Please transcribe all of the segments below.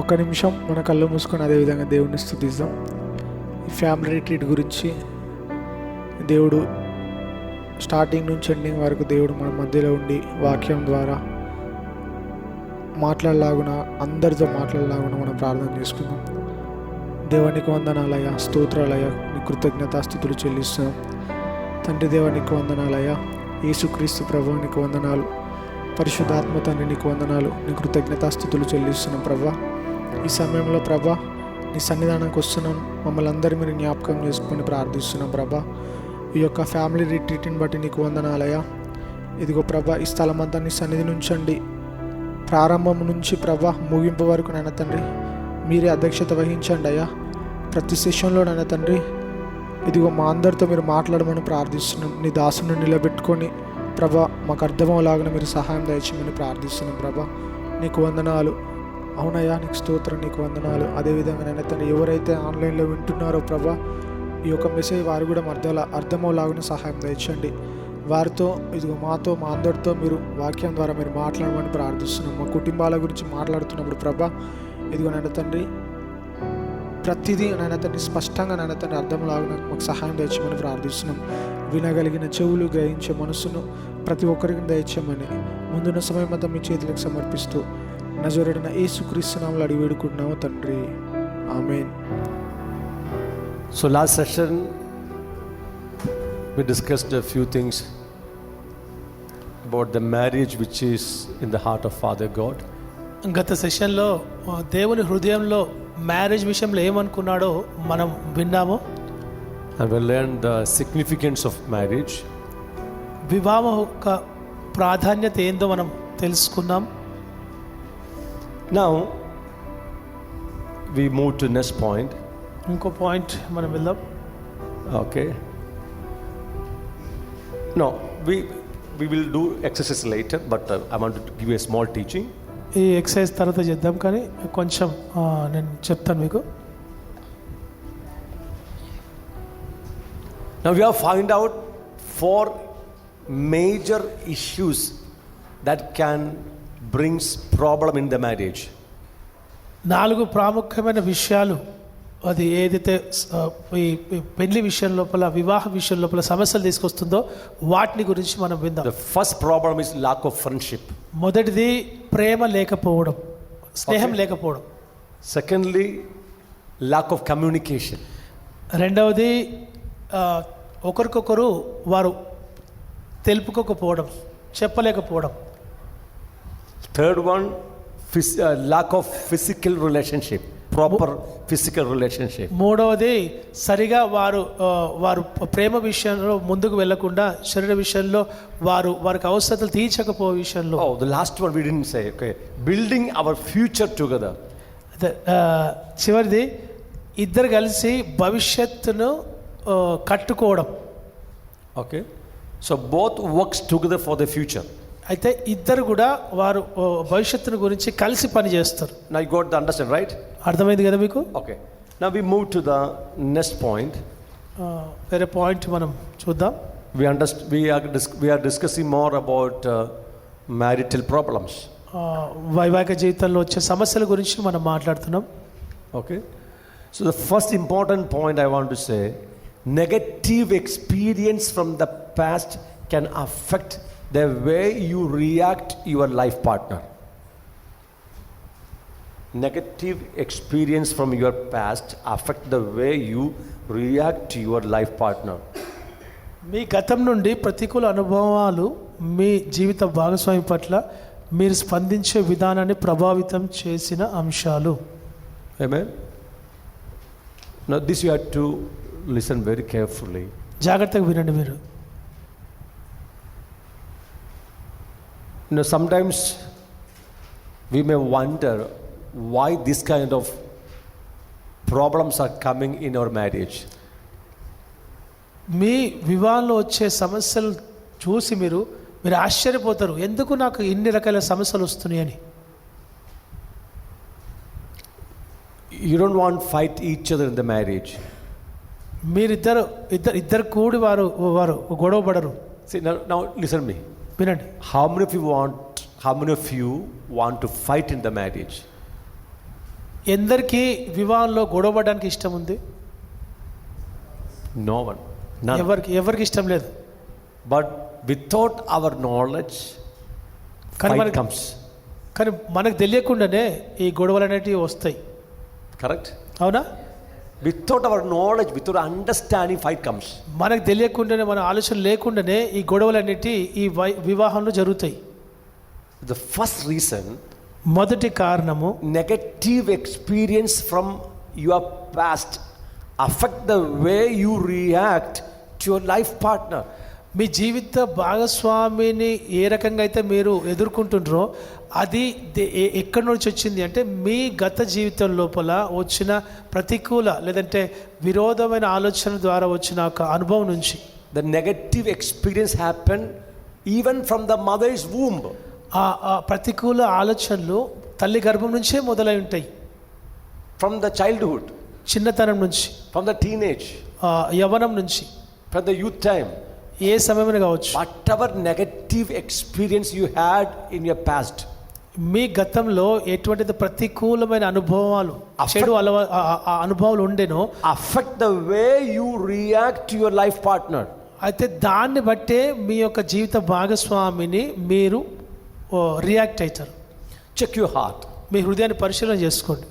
ఒక్క నిమిషం మన కళ్ళు మూసుకొని అదేవిధంగా దేవుడిని స్తుతిద్దాం. ఈ ఫ్యామిలీ రిట్రీట్ గురించి దేవుడు స్టార్టింగ్ నుంచి ఎండింగ్ వరకు దేవుడు మన మధ్యలో ఉండి వాక్యం ద్వారా అందరితో మాట్లాడలాగున మనం ప్రార్థన చేసుకుందాం. దేవానికి వందనాలయ్యా, స్తోత్రాలయ్యా, నీ కృతజ్ఞతాస్తుతులు చెల్లిస్తున్నాం. తండ్రి దేవా నీకు వందనాలయ్యా, యేసుక్రీస్తు ప్రభువు నీకు వందనాలు, పరిశుద్ధాత్మ తండ్రి నీకు వందనాలు, నీ కృతజ్ఞతాస్తుతులు చెల్లిస్తున్నాం. ప్రభా ఈ సమయంలో ప్రభా నీ సన్నిధానానికి వస్తున్నాం, మమ్మల్ని అందరూ మీరు జ్ఞాపకం చేసుకొని ప్రార్థిస్తున్నాం. ప్రభా ఈ యొక్క ఫ్యామిలీ రిట్రీట్ని బట్టి నీకు వందనాలయ్యా. ఇదిగో ప్రభా ఈ స్థలం అంతా నీ సన్నిధి నుంచండి, ప్రారంభం నుంచి ప్రభా ముగింపు వరకు నాయన తండ్రి మీరే అధ్యక్షత వహించండి అయ్యా. ప్రతి సెషన్లో నాయన తండ్రి ఇదిగో మా అందరితో మీరు మాట్లాడమని ప్రార్థిస్తున్నాం. నీ దాసుని నిలబెట్టుకొని ప్రభా మాకు అర్థమవులాగా మీరు సహాయం దయచేయమని ప్రార్థిస్తున్నాం. ప్రభా నీకు వందనాలు. అవునయ్యా నీకు స్తోత్రం, నీకు వందనాలు. అదేవిధంగా నాయన తండ్రి ఎవరైతే ఆన్లైన్లో వింటున్నారో ప్రభా ఈ యొక్క మెసేజ్ వారు కూడా అర్థమవులాగా సహాయం దయచండి. వారితో ఇదిగో మాతో మా అందరితో మీరు వాక్యం ద్వారా మీరు మాట్లాడమని ప్రార్థిస్తున్నాం. మా కుటుంబాల గురించి మాట్లాడుతున్నప్పుడు ప్రభా ఇదిగో నాయన తండ్రి ప్రతిదీ నాయన తండ్రి స్పష్టంగా నాయన తండ్రి అర్థంలాగా మాకు సహాయం దయచేయమని ప్రార్థిస్తున్నాం. వినగలిగిన చెవులు, గ్రహించే మనసును ప్రతి ఒక్కరికి దయచేయమని ముందున్న సమయం అంతా మీ చేతులకు సమర్పిస్తూ నజరేయుడైన యేసుక్రీస్తు నామములో అడిగి వేడుకుంటున్నాము తండ్రి, ఆమేన్. So last session we discussed a few things about the marriage which is in the heart of Father God. గత సెషన్లో దేవుని హృదయంలో మ్యారేజ్ విషయంలో ఏమనుకున్నాడో మనం విన్నాము. And we learned the significance of marriage. వివాహం యొక్క ప్రాధాన్యత ఏందో మనం తెలుసుకున్నాం. Now we move to next point. ఇంకో పాయింట్ మనం వెళ్దాం. Okay. No, we will do exercise later, but I want to give you a small teaching. ఈ ఎక్సర్సైజ్ తర్వాత చేద్దాం, కానీ కొంచెం నేను చెప్తాను మీకు. Now we have find out 4 major issues that can brings problem in the marriage. 4 ప్రాముఖ్యమైన విషయాలు, అది ఏదైతే ఈ పెళ్లి విషయం లోపల, వివాహ విషయం లోపల సమస్యలు తీసుకొస్తుందో వాటిని గురించి మనం విందాం. The first problem is lack of friendship. మొదటిది ప్రేమ లేకపోవడం, స్నేహం లేకపోవడం. Secondly, lack of communication. రెండవది ఒకరికొకరు వారు తెలుపుకోకపోవడం, చెప్పలేకపోవడం. Third one, lack of physical relationship, proper physical relationship. మూడవది సరిగా వారు ప్రేమ విషయంలో ముందుకు వెళ్లకుండా శరీర విషయంలో వారికి అవసరతలు తీర్చకపోయే విషయంలో. Oh, the last one we didn't say. Okay, building our future together. చివరిది ఇద్దరు కలిసి భవిష్యత్తును కట్టుకోవడం. Okay, so both works together for the future. అయితే ఇద్దరు కూడా వారు భవిష్యత్తును గురించి కలిసి పని చేస్తారు. Now you got the understand, right? అర్థమైంది కదా మీకు? Okay, now we move to the next point. వేరే పాయింట్ మనం చూద్దాం. We are discussing more about marital problems. వైవాహిక జీవితంలో వచ్చే సమస్యల గురించి మనం మాట్లాడుతున్నాం. Okay, so the first important point I want to say, negative experience from the past can affect the way you react your life partner. Negative experience from your past affect the way you react to your life partner. మీ గతం నుండి ప్రతికూల అనుభవాలు మీ జీవిత భాగస్వామి పట్ల మీరు స్పందించే విధానాన్ని ప్రభావితం చేసిన అంశాలు. Amen. Now this you have to listen very carefully. జాగ్రత్తగా వినండి మీరు. Sometimes we may wonder why this kind of problems are coming in our marriage. మీ వివాహంలో వచ్చే సమస్యలు చూసి మీరు ఆశ్చర్యపోతారు, ఎందుకు నాకు ఇన్ని రకాల సమస్యలు వస్తున్నాయని. You don't want to fight each other in the marriage. మీరిద్దరు కూడి వారు గొడవ పడరు. See, now listen to me. వినండి. How many of you want to fight in the marriage? ఎందరికీ వివాహంలో గొడవపడడానికి ఇష్టం ఉంది? No one. None. ఎవరికి ఇష్టం లేదు. But without our knowledge, fight comes. కానీ మనకు తెలియకుండానే ఈ గొడవలు అనేటివి వస్తాయి. Correct? అవునా? Without our knowledge, without understanding, fight comes. మనకు తెలియకుండానే, మన ఆలోచన లేకుండానే ఈ గొడవలు అనేటివి ఈ వివాహంలో జరుగుతాయి. The first reason, మొదటి కారణము, negative experience from your past affect the way you react to your life partner. మీ జీవిత భాగస్వామిని ఏ రకంగా అయితే మీరు ఎదుర్కొంటుండ్రో అది ఎక్కడి నుంచి వచ్చింది అంటే మీ గత జీవితం లోపల వచ్చిన ప్రతికూల లేదంటే విరోధమైన ఆలోచన ద్వారా వచ్చిన ఒక అనుభవం నుంచి. The negative experience happened even from the mother's womb. ఆ ప్రతికూల ఆలోచనలు తల్లి గర్భం నుంచే మొదలై ఉంటాయి. From the childhood, చిన్నతనం నుంచి, from the teenage, యవ్వనం నుంచి, from the youth time, ఏ సమయమైనా కావచ్చు. whatever negative experience you had in your past, మీ గతంలో ఎటువంటి ప్రతికూలమైన అనుభవాలు, చెడు అనుభవాలు ఉండేనో affect the way you react to your life partner. అయితే దాన్ని బట్టే మీ యొక్క జీవిత భాగస్వామిని మీరు రియాక్ట్ అవుతారు. Check your heart. మీ హృదయాన్ని పరిశీలన చేసుకోండి.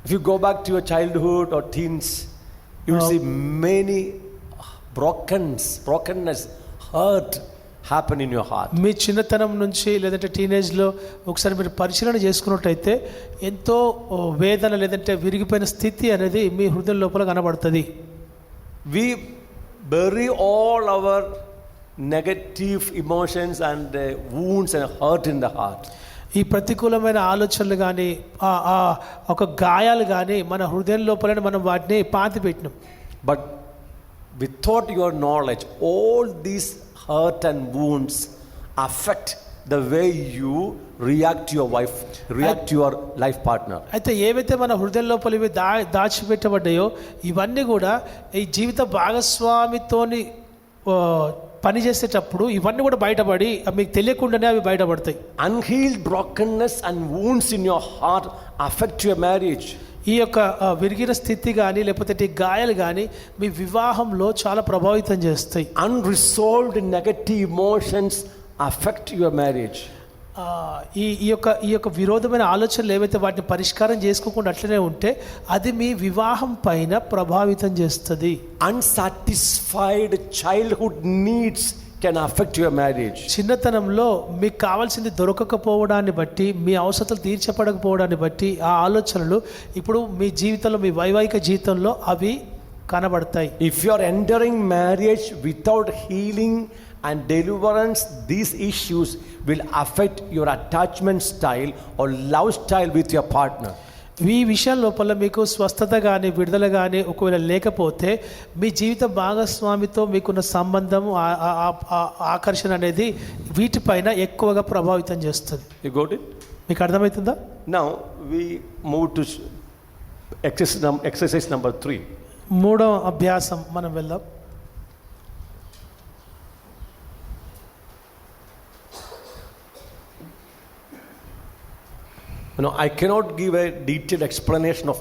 If you go back to your childhood or teens, you will see many brokenness, hurt happen in your heart. మీ చిన్నతనం నుంచి లేదంటే టీనేజ్లో ఒకసారి మీరు పరిశీలన చేసుకున్నట్టయితే ఎంతో వేదన లేదంటే విరిగిపోయిన స్థితి అనేది మీ హృదయం లోపల కనబడుతుంది. We bury all our negative emotions and wounds and hurt in the heart. ఈ ప్రతికూలమైన ఆలోచనలు కానీ ఒక గాయాలు కానీ మన హృదయం లోపల మనం వాటిని పాతి పెట్టినాం. But without your knowledge, all these hurt and wounds affect the way you react to your wife, react to your life partner. అయితే ఏవైతే మన హృదయం లోపల ఇవి దాచిపెట్టబడ్డాయో ఇవన్నీ కూడా ఈ జీవిత భాగస్వామితోని పనిచేసేటప్పుడు ఇవన్నీ కూడా బయటపడి మీకు తెలియకుండానే అవి బయటపడతాయి. Unhealed brokenness and wounds in your heart affect your marriage. ఈ యొక్క విరిగిన స్థితి కానీ లేకపోతే గాయాలు కానీ మీ వివాహంలో చాలా ప్రభావితం చేస్తాయి. Unresolved negative emotions affect your marriage. ఈ యొక్క విరోధమైన ఆలోచనలు ఏవైతే వాటిని పరిష్కారం చేసుకోకుండా అట్లనే ఉంటే అది మీ వివాహం పైన ప్రభావితం చేస్తుంది. Unsatisfied childhood needs can affect your marriage. చిన్నతనంలో మీకు కావాల్సింది దొరకకపోవడాన్ని బట్టి, మీ అవసరాలు తీర్చబడకపోవడాన్ని బట్టి ఆ ఆలోచనలు ఇప్పుడు మీ జీవితంలో, మీ వైవాహిక జీవితంలో అవి కనబడతాయి. If you are entering marriage without healing and deliverance, these issues will affect your attachment style or love style with your partner. ఈ విషయం లోపల మీకు స్వస్థత కానీ విడుదల కానీ ఒకవేళ లేకపోతే మీ జీవిత భాగస్వామితో మీకున్న సంబంధం, ఆకర్షణ అనేది వీటిపైన ఎక్కువగా ప్రభావితం చేస్తుంది. You got it? మీకు అర్థమవుతుందా? Now we move to exercise number 3. మూడవ అభ్యాసం మనం వెళ్దాం. No, I cannot give a detailed explanation of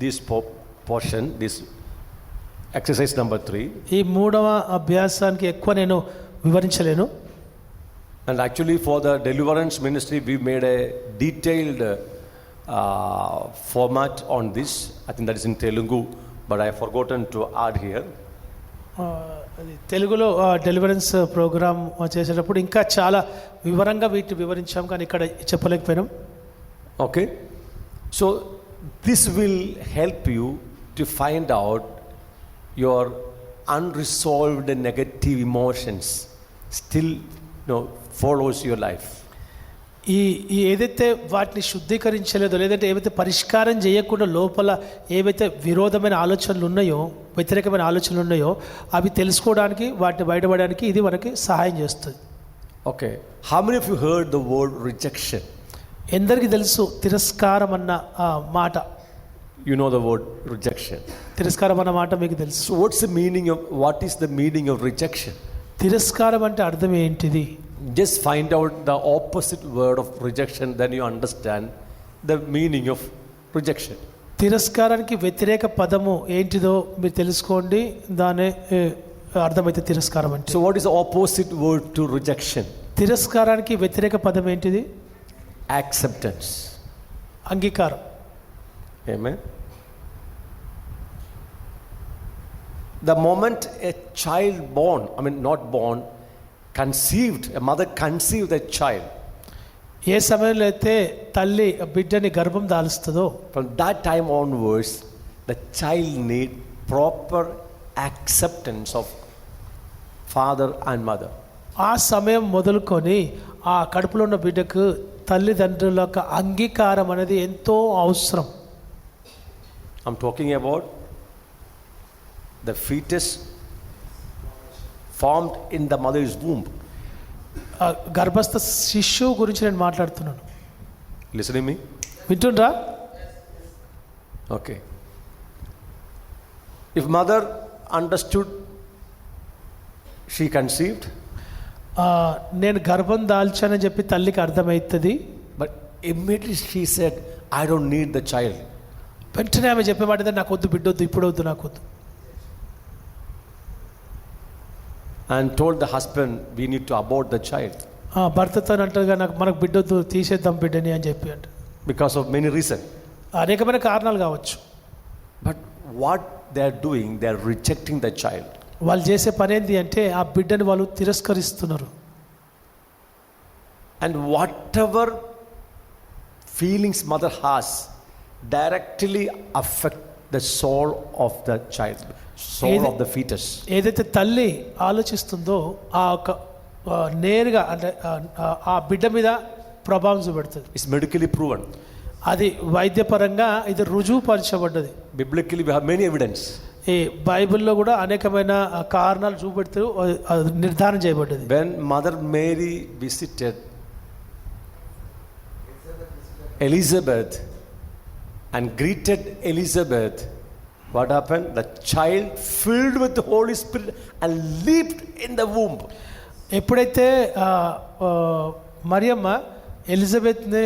this portion, this exercise number 3. ఈ మూడవ అభ్యాసానికి ఎక్కువ నేను వివరించలేను. And actually for the deliverance ministry we made a detailed format on this. I think that is in Telugu, but I have forgotten to add here. తెలుగులో deliverance programme చేసేటప్పుడు ఇంకా చాలా వివరంగా వీటిని వివరించాం, కానీ ఇక్కడ చెప్పలేకపోయినాం. Okay, so this will help you to find out your unresolved negative emotions still follows your life. ఈ ఏదైతే వాటిని శుద్ధీకరించలేదో లేదంటే ఏవైతే పరిష్కారం చేయకుండా లోపల ఏవైతే విరోధమైన ఆలోచనలు ఉన్నాయో, వ్యతిరేకమైన ఆలోచనలు ఉన్నాయో అవి తెలుసుకోవడానికి, వాటిని బయటపడడానికి ఇది మనకి సహాయం చేస్తుంది. Okay, how many of you heard the word rejection? ఎందరికి తెలుసు తిరస్కారం అన్న మాట? You know the word rejection. తిరస్కారం అన్న మాట మీకు తెలుసు. So what is the meaning of rejection? తిరస్కారం అంటే అర్థం ఏంటిది? Just find out the opposite word of rejection, then you understand the meaning of Rejection. తిరస్కారానికి వ్యతిరేక పదము ఏంటిదో మీరు తెలుసుకోండి, దానే అర్థమైతే తిరస్కారం అంటే. So what is the opposite word to rejection? తిరస్కారానికి వ్యతిరేక పదం ఏంటిది? Acceptance. అంగీకారం. Amen. The moment a child born, not born, conceived, a mother conceived a child, ఏ సమయంలో అయితే తల్లి బిడ్డని గర్భం దాలుస్తుందో, from that time onwards the child need proper acceptance of father and mother. ఆ సమయం మొదలుకొని ఆ కడుపులో ఉన్న బిడ్డకు తల్లిదండ్రుల యొక్క అంగీకారం అనేది ఎంతో అవసరం. I'm talking about the fetus formed in the mother's womb. గర్భస్థ శిశువు గురించి నేను మాట్లాడుతున్నాను. Listening me? వింటుండ్రా? Okay. If mother understood, she conceived. నేను గర్భం దాల్చానని చెప్పి తల్లికి అర్థమవుతుంది. But immediately she said, I don't need the child. వెంటనే ఆమె చెప్పేమాట, నాకు వద్దు, బిడ్డొద్దు, ఇప్పుడు వద్దు, నాకు వద్దు. And told the husband, we need to abort the child. భర్తతో అంటగా మనకు బిడ్డొద్దు, తీసేద్దాం బిడ్డని అని చెప్పి అంట. Because of many reasons. అనేకమైన కారణాలు కావచ్చు. But what they are doing, they are rejecting the child. వాళ్ళు చేసే పని ఏంటి అంటే ఆ బిడ్డని వాళ్ళు తిరస్కరిస్తున్నారు. And whatever feelings mother has directly affect the soul of the child, soul of the fetus. ఏదైతే తల్లి ఆలోచిస్తుందో ఆ నేరుగా అంటే ఆ బిడ్డ మీద ప్రభావం చూపెడుతుంది. It's medically proven. అది వైద్యపరంగా ఇది రుజువుపరచబడ్డది. Biblically we have many evidence. ఈ బైబిల్లో కూడా అనేకమైన కారణాలు చూపెడుతూ నిర్ధారణ చేయబడ్డది. When Mother Mary visited Elizabeth and greeted Elizabeth, what happened? The child filled with the Holy Spirit and leaped in the womb. ఎప్పుడైతే మరియమ్మ ఎలిజబెత్ని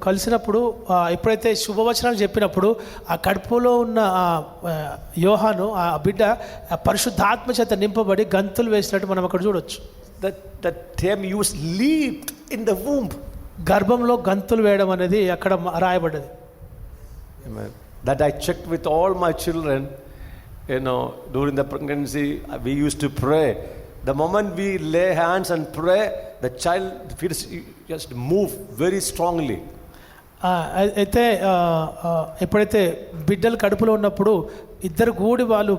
కలిసినప్పుడు ఎప్పుడైతే శుభవచనాలు చెప్పినప్పుడు ఆ కడుపులో ఉన్న యోహాను ఆ బిడ్డ పరిశుద్ధాత్మ చేత నింపబడి గంతులు వేసినట్టు మనం అక్కడ చూడొచ్చు. That term used leaped in the womb. గర్భంలో గంతులు వేయడం అనేది అక్కడ రాయబడ్డది. Amen. That I checked with all my children, during the pregnancy we used to pray. The moment we lay hands and pray, the child feels just move very strongly. అయితే ఎప్పుడైతే బిడ్డలు కడుపులో ఉన్నప్పుడు ఇద్దరు కూడి వాళ్ళు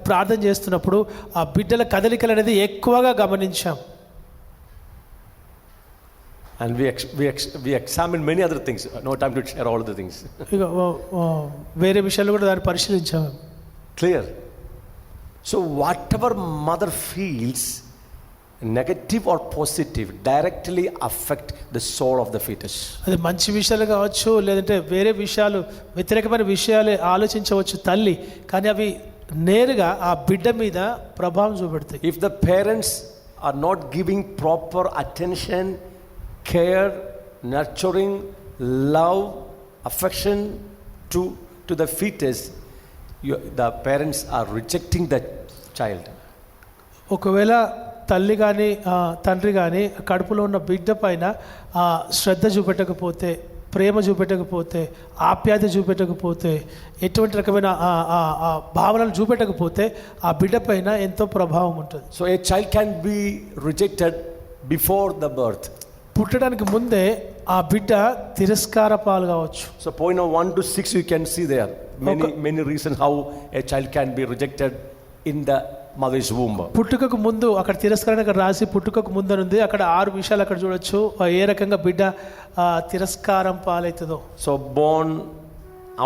ప్రార్థన చేస్తున్నప్పుడు ఆ బిడ్డల కదలికలు అనేది ఎక్కువగా గమనించాం. And we examined many other things. No time to share all the things. వేరే విషయాలు కూడా దాన్ని పరిశీలించాము. Clear? So whatever mother feels, negative or positive, directly affect the soul of the fetus. అది మంచి విషయాలు కావచ్చు, లేదంటే వేరే విషయాలు వ్యతిరేకమైన విషయాలే ఆలోచించవచ్చు తల్లి, కానీ అవి నేరుగా ఆ బిడ్డ మీద ప్రభావం చూపెడతాయి. If the parents are not giving proper attention, care, nurturing, love, affection to the fetus, the parents are rejecting the child. ఒకవేళ తల్లి కానీ తండ్రి కానీ కడుపులో ఉన్న బిడ్డ పైన శ్రద్ధ చూపెట్టకపోతే, ప్రేమ చూపెట్టకపోతే, ఆప్యాయత చూపెట్టకపోతే, ఎటువంటి రకమైన భావనలు చూపెట్టకపోతే ఆ బిడ్డ పైన ఎంతో ప్రభావం ఉంటుంది. So a child can be rejected before the birth. పుట్టడానికి ముందే ఆ బిడ్డ తిరస్కార పాలు కావచ్చు. So point 1 to 6 you can see there many reasons how a child can be rejected in the mother's womb. పుట్టుకకు ముందు అక్కడ తిరస్కారాన్ని అక్కడ రాసి పుట్టుకకు ముందు ఉంది, అక్కడ 6 విషయాలు అక్కడ చూడొచ్చు ఏ రకంగా బిడ్డ తిరస్కారం పాలవుతుందో. So born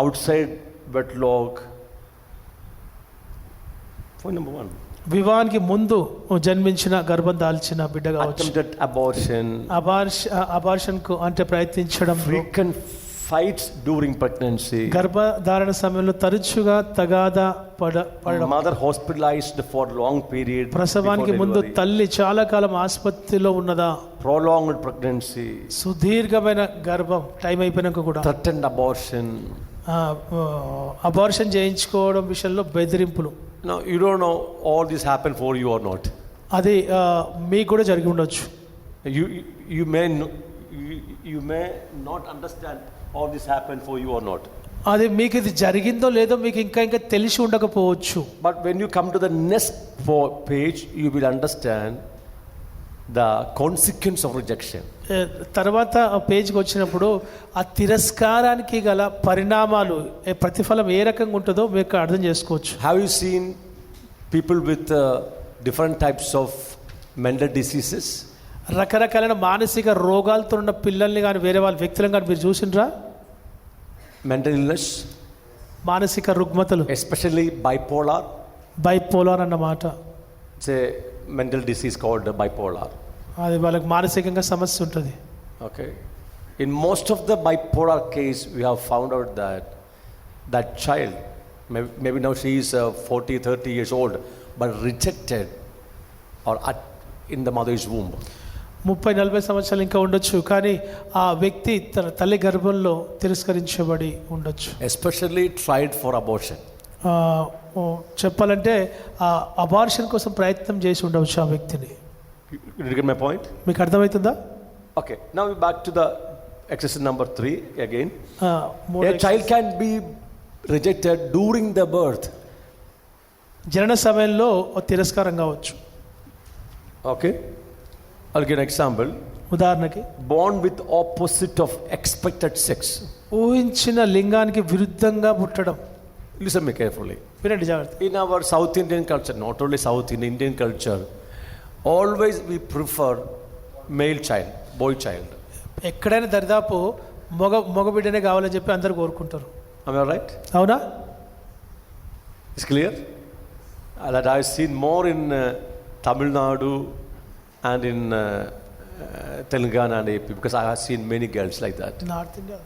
outside wedlock. Point number 1. వివాహానికి ముందు జన్మించిన గర్భం దాల్చిన బిడ్డ కావచ్చు. Attempted abortion. అబార్షన్ కు అంటే ప్రయత్నించడం, Frequent fights during pregnancy, గర్భధారణ సమయంలో తరచుగా తగాదా పడడం, mother hospitalized for long period ప్రసవానికి before ముందు delivery, తల్లి చాలా కాలం ఆసుపత్రిలో ఉన్నదా, prolonged pregnancy, సుదీర్ఘమైన గర్భం టైం అయిపోయినాక కూడా, threatened abortion. అబార్షన్ చేయించుకోవడం విషయంలో బెదిరింపులు. Now you don't know all this happened for you or not. అది మీకు కూడా జరిగి ఉండొచ్చు. You may not understand all this happened for you or not. అది మీకు ఇది జరిగిందో లేదో మీకు ఇంకా తెలిసి ఉండకపోవచ్చు. But when you come to the next page, you will understand the consequence of rejection. తర్వాత పేజ్కి వచ్చినప్పుడు ఆ తిరస్కారానికి గల పరిణామాలు, ప్రతిఫలం ఏ రకంగా ఉంటుందో మీకు అర్థం చేసుకోవచ్చు. Have you seen people with different types of mental diseases? రకరకాలైన మానసిక రోగాలతో ఉన్న పిల్లల్ని కానీ వేరే వాళ్ళ వ్యక్తులను కానీ మీరు చూసిండ్రా? Mental illness, మానసిక రుగ్మతలు, especially bipolar. బైపోలార్ అన్నమాట. It's a mental disease called bipolar. అది వాళ్ళకి మానసికంగా సమస్య ఉంటుంది. Okay. In most of the bipolar case, we have found out that child, maybe now she is 40, 30 years old, but rejected or in the mother's womb. 30-40 సంవత్సరాలు ఇంకా ఉండొచ్చు, కానీ ఆ వ్యక్తి తన తల్లి గర్భంలో తిరస్కరించబడి ఉండొచ్చు. Especially tried for abortion. చెప్పాలంటే ఆ అబార్షన్ కోసం ప్రయత్నం చేసి ఉండవచ్చు ఆ వ్యక్తిని. Did you get my point? మీకు అర్థమవుతుందా? Okay. Now we back to the exercise number 3 again. A A child can be rejected during the birth. జనన సమయంలో తిరస్కారం కావచ్చు. Okay. I'll give an example. ఉదాహరణకి, Born with opposite of expected sex. ఊహించిన లింగానికి విరుద్ధంగా పుట్టడం. Listen me carefully. వినండి జాగ్రత్త. In our South Indian culture, not only South Indian culture, always we prefer male child, boy child. ఎక్కడైనా దరిదాపు మగ బిడ్డనే కావాలని చెప్పి అందరు కోరుకుంటారు. Am I right? అవునా? It's clear? That I've seen more in Tamil Nadu and in Telangana and AP, because I have seen many girls like that. North India,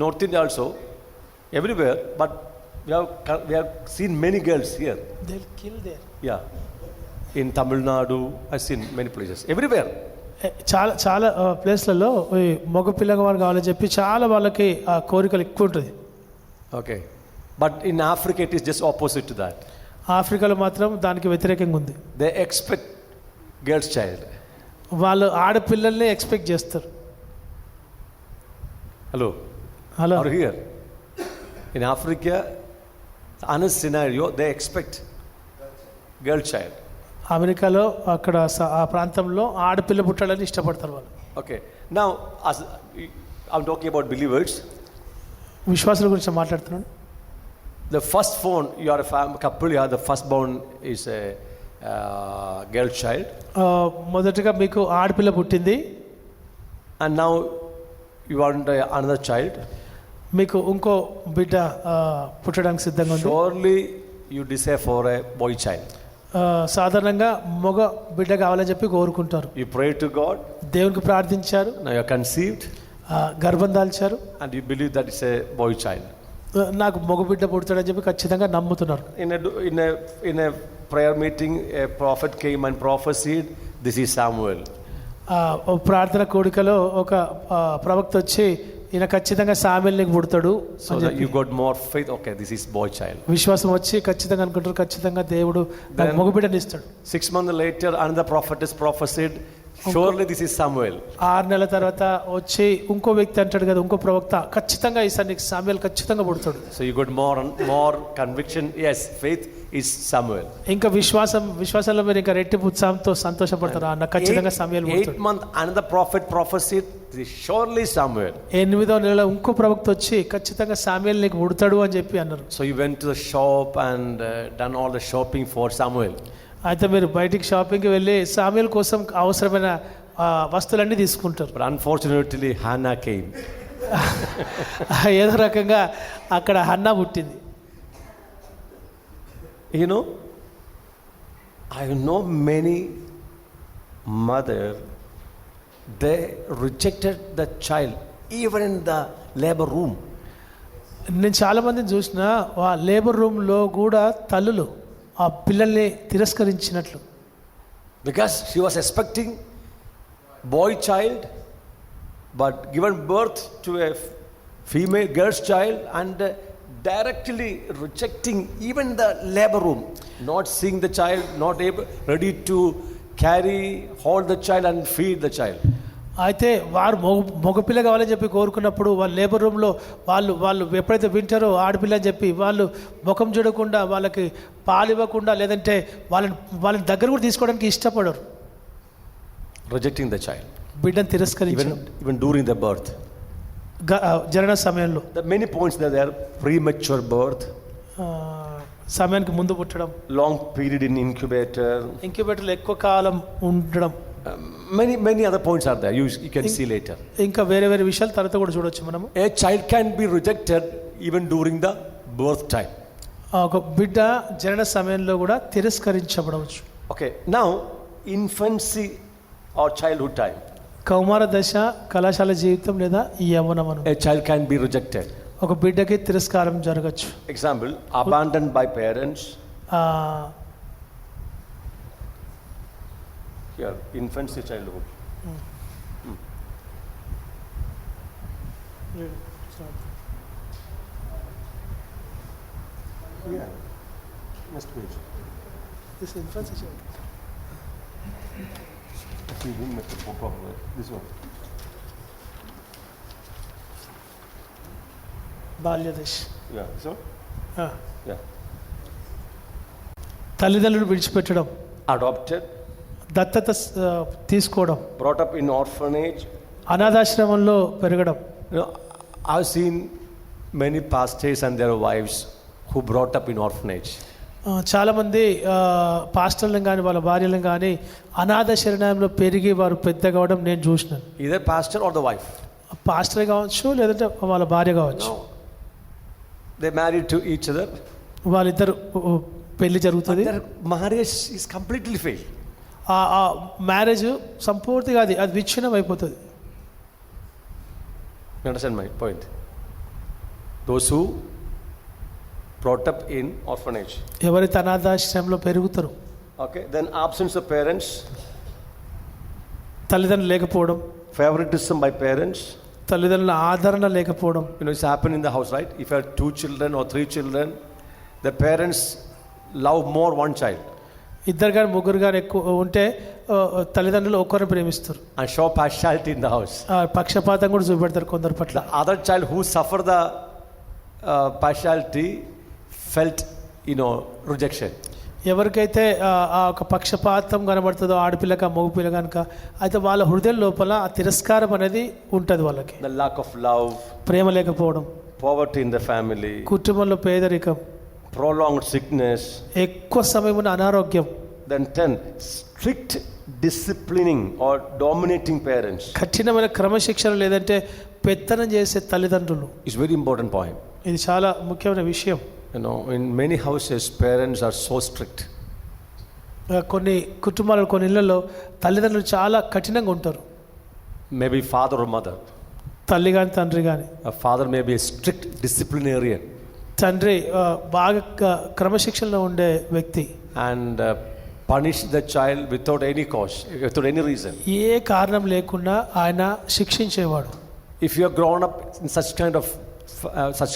North India also, everywhere, but we have seen many girls here. They will kill there. Yeah. In Tamil Nadu, I've seen many places. Everywhere. చాలా ప్లేస్లలో మగ పిల్లవాడు కావాలని చెప్పి చాలా వాళ్ళకి ఆ కోరికలు ఎక్కువ ఉంటుంది. Okay. But in Africa, it is just opposite to that. ఆఫ్రికాలో మాత్రం దానికి వ్యతిరేకంగా ఉంది. They expect girl's child. వాళ్ళు ఆడపిల్లల్ని ఎక్స్పెక్ట్ చేస్తారు. Hello? Hello, Or here? In Africa, another scenario, they expect girl child. అమెరికాలో అక్కడ ఆ ప్రాంతంలో ఆడపిల్ల పుట్టాలని ఇష్టపడతారు వాళ్ళు. Okay. Now, as I'm talking about believers, విశ్వాసుల గురించి మాట్లాడుతున్నాను. the first born, you are a couple, you are the first born is a girl child. మొదటగా మీకు ఆడపిల్ల పుట్టింది, And now you want another child. మీకు ఇంకో బిడ్డ పుట్టడానికి సిద్ధంగా ఉంది. Surely you desire for a boy child. సాధారణంగా మగ బిడ్డ కావాలని చెప్పి కోరుకుంటారు. You pray to God. దేవునికి ప్రార్థించారు, Now you are conceived, గర్భం దాల్చారు, and you believe that it's a boy child. నాకు మగ బిడ్డ పుడతాడని చెప్పి ఖచ్చితంగా నమ్ముతున్నారు. In a prayer meeting, a prophet came and prophesied, this is Samuel. ప్రార్థన కోడికలో ఒక ప్రవక్త వచ్చి ఈయన ఖచ్చితంగా సామెల్ని పుడతాడు. So that you got more faith. Okay, this is boy child. విశ్వాసం వచ్చి ఖచ్చితంగా అనుకుంటారు, ఖచ్చితంగా దేవుడు మగ బిడ్డని ఇస్తాడు. 6 months later, another prophet is prophesied, surely this is Samuel. 6 నెలల తర్వాత వచ్చి ఇంకో వ్యక్తి అంటాడు కదా, ఇంకో ప్రవక్త, ఖచ్చితంగా ఈసారి నీకు సామ్యుయేల్ ఖచ్చితంగా పుడతాడు. So you got more conviction. Yes, faith is Samuel. ఇంకా విశ్వాసంలో మీరు ఇంకా రెట్టింపు ఉత్సాహంతో సంతోషపడతారు, నాకు ఖచ్చితంగా సామ్యుయేల్ పుడతాడు. 8 months, another prophet prophesied, this is surely Samuel. 8వ నెలలో ఇంకో ప్రవక్త వచ్చి ఖచ్చితంగా సామ్యుయేల్ నీకు పుడతాడు అని చెప్పి అన్నారు. So you went to the shop and done all the shopping for Samuel. అయితే మీరు బయటికి షాపింగ్కి వెళ్ళి సామ్యుయేల్ కోసం అవసరమైన వస్తువులన్నీ తీసుకుంటారు. But unfortunately, Hannah came. ఏదో రకంగా అక్కడ హన్నా పుట్టింది. You know, I know many mother, they rejected the child even in the labor room. నేను చాలా మందిని చూసిన ఆ లేబర్ రూమ్లో కూడా తల్లులు ఆ పిల్లల్ని తిరస్కరించినట్లు. Because she was expecting boy child, but given birth to a female girl's child and directly rejecting even the labor room, not seeing the child, not able, ready to carry, hold the child and feed the child. అయితే వారు మగపిల్ల కావాలని చెప్పి కోరుకున్నప్పుడు వాళ్ళ labour రూమ్లో వాళ్ళు ఎప్పుడైతే వింటారో ఆడపిల్ల అని చెప్పి వాళ్ళు ముఖం చూడకుండా వాళ్ళకి పాలు ఇవ్వకుండా లేదంటే వాళ్ళని దగ్గర కూడా తీసుకోవడానికి ఇష్టపడరు. Rejecting the child. బిడ్డను తిరస్కరించడం Even during the birth. జనన సమయంలో. There are many points that there are premature birth. సమయానికి ముందు పుట్టడం. Long period in incubator. ఇంక్యుబేటర్లో ఎక్కువ కాలం ఉండడం. Many other points are there. You can see later. ఇంకా వేరే విషయాలు తర్వాత కూడా చూడొచ్చు మనము. A child can be rejected even during the birth time. ఒక బిడ్డ జనన సమయంలో కూడా తిరస్కరించబడవచ్చు. Okay, now infancy or childhood time. కౌమార దశ, కళాశాల జీవితం లేదా యవ్వనం. A child can be rejected. ఒక బిడ్డకి తిరస్కారం జరగచ్చు. Example, abandoned by parents. Here, infancy, childhood. Yeah, next page. This infancy child. Actually, we didn't make the photo of this one. బాల్య దశ. Yeah, so? Yeah. తల్లిదండ్రులు విడిచిపెట్టడం. Adopted. దత్తత తీసుకోవడం. Brought up in orphanage. అనాథాశ్రమంలో పెరగడం. I've seen many pastors and their wives who brought up in orphanage. చాలామంది పాస్టర్లను కానీ వాళ్ళ భార్యలను కానీ అనాథ శరణాలయంలో పెరిగి వారు పెద్ద కావడం నేను చూసినాను. Either pastor or the wife. Pastor కావచ్చు లేదంటే వాళ్ళ భార్య కావచ్చు. They married to each other. వాళ్ళిద్దరు పెళ్లి జరుగుతుంది. Their marriage is completely failed. ఆ మ్యారేజ్ సంపూర్తిగా అది విచ్ఛిన్నం అయిపోతుంది. You understand my point? Those who brought up in orphanage. ఎవరైతే అనాథాశ్రమంలో పెరుగుతారు. Okay, then absence of parents. తల్లిదండ్రులు లేకపోవడం. Favoritism by parents. తల్లిదండ్రుల ఆదరణ లేకపోవడం. It's happened in the house, right? If you have 2 children or 3 children, the parents love more one child. ఇద్దరు కానీ ముగ్గురు కానీ ఎక్కువ ఉంటే తల్లిదండ్రులు ఒక్కరిని ప్రేమిస్తారు. And show partiality in the house. పక్షపాతం కూడా చూపెడతారు కొందరు పట్ల. The other child who suffered the partiality felt, rejection. ఎవరికైతే ఆ ఒక పక్షపాతం కనబడుతుందో ఆడపిల్లక మగపిల్ల కనుక అయితే వాళ్ళ హృదయం లోపల ఆ తిరస్కారం అనేది ఉంటుంది వాళ్ళకి. The lack of love. ప్రేమ లేకపోవడం. Poverty in the family. కుటుంబంలో పేదరికం. Prolonged sickness. ఎక్కువ సమయం ఉన్న అనారోగ్యం. Then 10, strict disciplining or dominating parents. కఠినమైన క్రమశిక్షణ లేదంటే పెత్తనం చేసే తల్లిదండ్రులు. It's very important point. ఇది చాలా ముఖ్యమైన విషయం. In many houses parents are so strict. కొన్ని కుటుంబాలలో కొన్ని ఇళ్లలో తల్లిదండ్రులు చాలా కఠినంగా ఉంటారు. Maybe father or mother. తల్లి కానీ తండ్రి కానీ. A father may be a strict disciplinarian. తండ్రి బాగా క్రమశిక్షణలో ఉండే వ్యక్తి. And punish the child without any cause, without any reason. ఏ కారణం లేకుండా ఆయన శిక్షించేవాడు. If you are grown up in such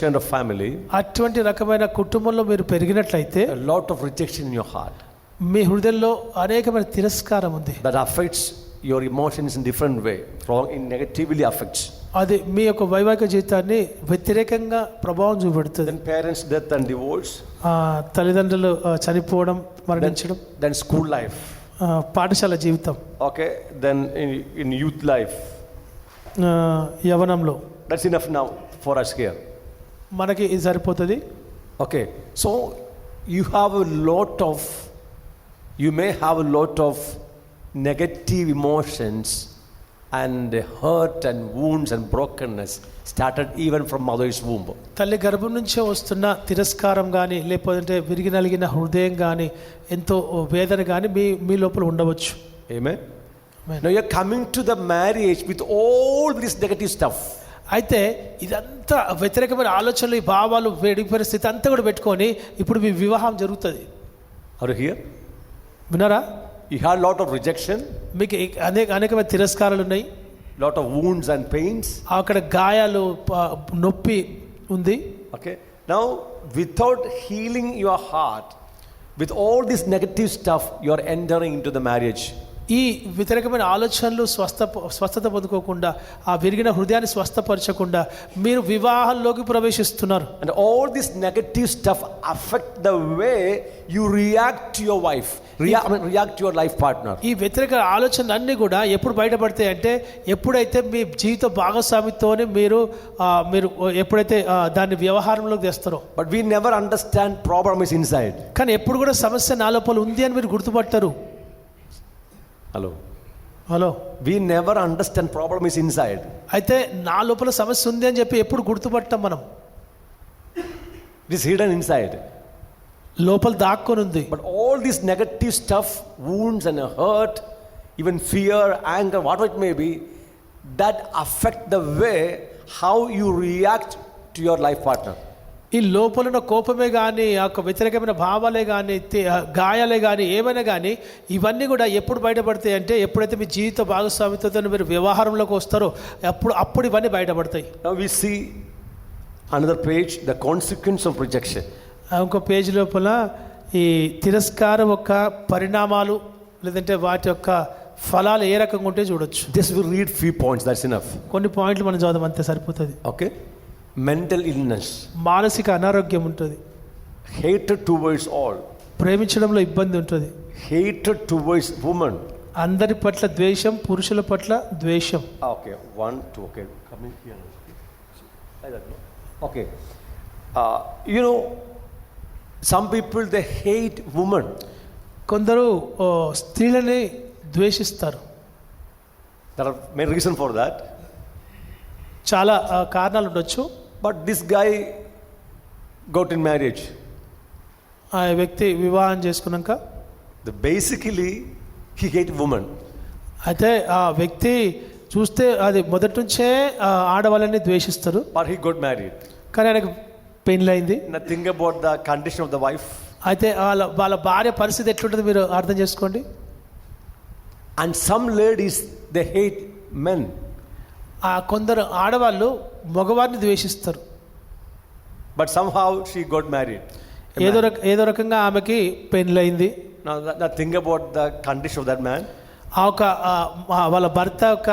kind of family, అటువంటి రకమైన కుటుంబంలో మీరు పెరిగినట్లయితే a lot of rejection in your heart. మీ హృదయంలో అనేకమైన తిరస్కారం ఉంది. That affects your emotions in different way. It negatively affects. అది మీ యొక్క వైవాహిక జీవితాన్ని వ్యతిరేకంగా ప్రభావం చూపెడుతుంది. Then parents' death and divorce. తల్లిదండ్రులు చనిపోవడం, మరణించడం. Then school life. పాఠశాల జీవితం. Okay. Then in youth life. యవనంలో. That's enough now for us here. మనకి ఇది సరిపోతుంది. Okay. So you may have a lot of negative emotions and hurt and wounds and brokenness started even from mother's womb. తల్లి గర్భం నుంచే వస్తున్న తిరస్కారం కానీ లేకపోతే విరిగి నలిగిన హృదయం కానీ ఎంతో వేదన కానీ మీ లోపల ఉండవచ్చు. Amen. Now you're coming to the marriage with all this negative stuff. అయితే ఇదంతా వ్యతిరేకమైన ఆలోచనలు, ఈ భావాలు, వెడిపోయిన స్థితి అంతా కూడా పెట్టుకొని ఇప్పుడు మీ వివాహం జరుగుతుంది. Are you here? విన్నారా? You had a lot of rejection, మీకు అనేకమైన తిరస్కారాలు ఉన్నాయి, lot of wounds and pains. అక్కడ గాయాలు, నొప్పి ఉంది. Okay. Now, without healing your heart, with all this negative stuff, you are entering into the marriage. ఈ వ్యతిరేకమైన ఆలోచనలు స్వస్థత పొందుకోకుండా, ఆ విరిగిన హృదయాన్ని స్వస్థపరచకుండా మీరు వివాహంలోకి ప్రవేశిస్తున్నారు. And all this negative stuff affect the way you react to your wife, react to your life partner. ఈ వ్యతిరేక ఆలోచనలు అన్నీ కూడా ఎప్పుడు బయటపడతాయి అంటే, ఎప్పుడైతే మీ జీవిత భాగస్వామితోనే మీరు ఎప్పుడైతే దాన్ని వ్యవహారంలోకి తెస్తారో. But we never understand problem is inside. కానీ ఎప్పుడు కూడా సమస్య నా లోపల ఉంది అని మీరు గుర్తుపట్టరు. Hello, we never understand problem is inside. అయితే నా లోపల సమస్య ఉంది అని చెప్పి ఎప్పుడు గుర్తుపట్టాం మనం. It is hidden inside. లోపల దాక్కొని ఉంది. But all this negative stuff, wounds and hurt, even fear, anger, whatever it may be, that affect the way how you react to your life partner. ఈ లోపల కోపమే కానీ, ఆ వ్యతిరేకమైన భావాలే కానీ, గాయాలే కానీ, ఏమైనా కానీ, ఇవన్నీ కూడా ఎప్పుడు బయటపడతాయి అంటే, ఎప్పుడైతే మీ జీవిత భాగస్వామితో మీరు వ్యవహారంలోకి వస్తారో అప్పుడు ఇవన్నీ బయటపడతాయి. Now we see another page, the consequence of rejection. ఇంకో పేజ్ లోపల ఈ తిరస్కారం యొక్క పరిణామాలు, లేదంటే వాటి యొక్క ఫలాలు ఏ రకంగా ఉంటే చూడొచ్చు. Just we read few points, that's enough. కొన్ని పాయింట్లు మనం చదువు, అంతే సరిపోతుంది. Okay. Mental illness, మానసిక అనారోగ్యం ఉంటుంది. hatred towards all, ప్రేమించడంలో ఇబ్బంది ఉంటుంది. hatred towards women. అందరి పట్ల ద్వేషం, పురుషుల పట్ల ద్వేషం. Okay, 1, 2, okay, coming here. Like that, no? Okay. You know, some people they hate women. కొందరు స్త్రీలని ద్వేషిస్తారు. There are many reasons for that. చాలా కారణాలు ఉండొచ్చు. But this guy got in marriage. ఆ వ్యక్తి వివాహం చేసుకున్నాక Basically he hate women. అయితే ఆ వ్యక్తి చూస్తే అది మొదటి నుంచే ఆడవాళ్ళని ద్వేషిస్తారు. But he got married. కానీ ఆయనకు పెళ్ళైంది. Nothing about the condition of the wife. అయితే వాళ్ళ భార్య పరిస్థితి ఎట్లుంటుంది మీరు అర్థం చేసుకోండి. And some ladies they hate men. ఆ కొందరు ఆడవాళ్ళు మగవారిని ద్వేషిస్తారు. But somehow she got married. ఏదో రకంగా ఆమెకి పెళ్ళైంది. Now think about the condition of that man. ఆ ఒక వాళ్ళ భర్త యొక్క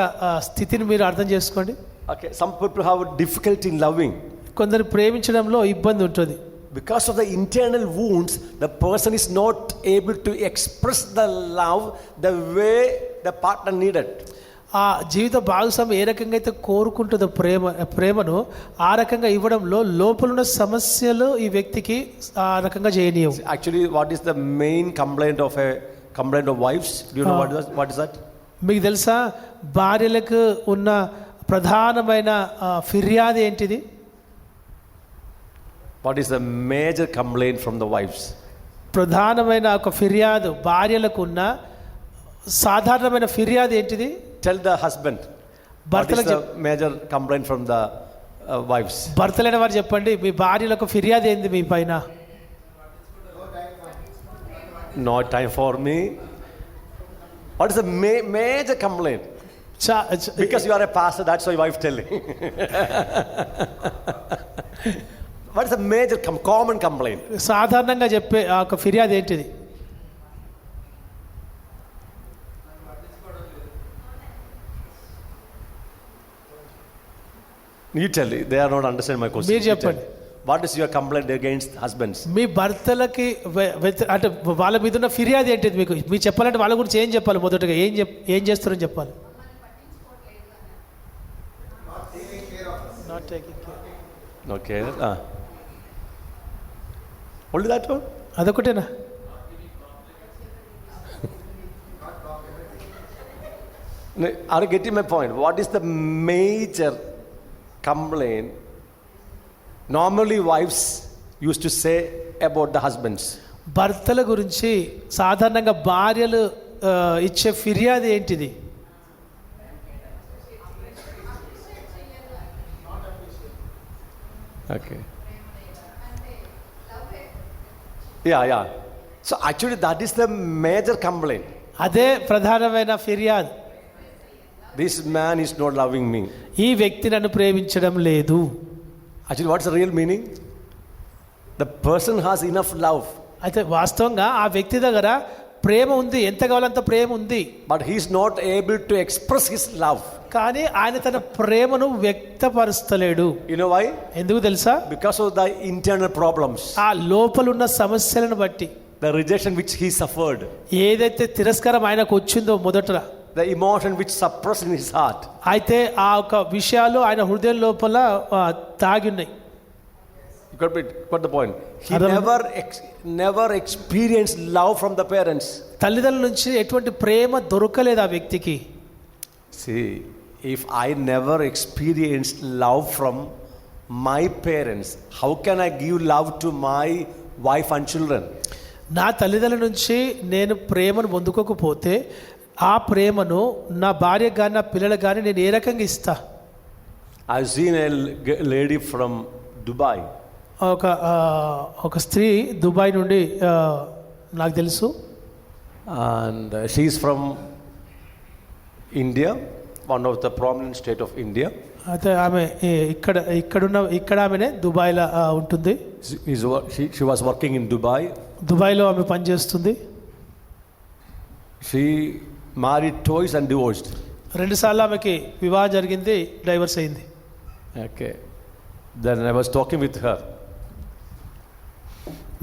స్థితిని మీరు అర్థం చేసుకోండి. Okay, some people have difficulty in loving. కొందరు ప్రేమించడంలో ఇబ్బంది ఉంటుంది. Because of the internal wounds, the person is not able to express the love the way the partner needed. ఆ జీవిత భాగస్వామి ఏ రకంగా అయితే కోరుకుంటుందో ప్రేమను ఆ రకంగా ఇవ్వడంలో లోపలున్న సమస్యలు ఈ వ్యక్తికి ఆ రకంగా చేయనీయవు. Actually, what is the main complaint of wives? Do you know what is that? మీకు తెలుసా భార్యలకు ఉన్న ప్రధానమైన ఫిర్యాదు ఏంటిది? What is the major complaint from the wives? ప్రధానమైన ఒక ఫిర్యాదు, భార్యలకు ఉన్న సాధారణమైన ఫిర్యాదు ఏంటిది? Tell the husband. What is the major complaint from the wives? భర్తలైన వారు చెప్పండి, మీ భార్యలకు ఫిర్యాదు ఏంది మీ పైన? No time for me. What is the major complaint? Because you are a pastor, that's why your wife telling. What is the major common complaint? సాధారణంగా చెప్పే ఒక ఫిర్యాదు ఏంటిది? You tell me. They are not understanding my question. మీరు చెప్పండి. What is your complaint against husbands? మీ భర్తలకి అంటే వాళ్ళ మీద ఉన్న ఫిర్యాదు ఏంటిది? మీకు చెప్పాలంటే వాళ్ళ గురించి ఏం చెప్పాలి? మొదటగా ఏం చేస్తారని చెప్పాలి. Not taking care. Okay. Only that one? అదొకటేనా? Are you getting my point? What is the major complaint normally wives used to say about the husbands? భర్తల గురించి సాధారణంగా భార్యలు ఇచ్చే ఫిర్యాదు ఏంటిది? Okay. Yeah. So actually that is the major complaint. అదే ప్రధానమైన ఫిర్యాదు. This man is not loving me. ఈ వ్యక్తి నన్ను ప్రేమించడం లేదు. Actually, what's the real meaning? The person has enough love, అయితే వాస్తవంగా ఆ వ్యక్తి దగ్గర ప్రేమ ఉంది, ఎంత కావాలంత ప్రేమ ఉంది, but he's not able to express his love. కానీ ఆయన తన ప్రేమను వ్యక్తపరుస్తలేడు. You know why? ఎందుకు తెలుసా? Because of the internal problems, ఆ లోపలున్న సమస్యలను బట్టి, the rejection which he suffered, ఏదైతే తిరస్కారం ఆయనకు వచ్చిందో మొదట, the emotion which suppressed in his heart. అయితే ఆ ఒక విషయాలు ఆయన హృదయం లోపల దాగి ఉన్నాయి. You got the point. He never experienced love from the parents. తల్లిదండ్రుల నుంచి ఎటువంటి ప్రేమ దొరకలేదు ఆ వ్యక్తికి. See, if I never experienced love from my parents, how can I give love to my wife and children? నా తల్లిదండ్రుల నుంచి నేను ప్రేమను పొందుకోకపోతే ఆ ప్రేమను నా భార్యకు కానీ నా పిల్లలకు కానీ నేను ఏ రకంగా ఇస్తా? I've seen a lady from Dubai. ఒక స్త్రీ దుబాయ్ నుండి నాకు తెలుసు, and she's from India, one of the prominent state of India. అయితే ఆమె ఇక్కడ ఆమెనే దుబాయ్లో ఉంటుంది. She was working in Dubai. దుబాయ్లో ఆమె పనిచేస్తుంది. She married twice and divorced. 2 సార్లు ఆమెకి వివాహం జరిగింది, డైవర్స్ అయింది. Okay. Then I was talking with her.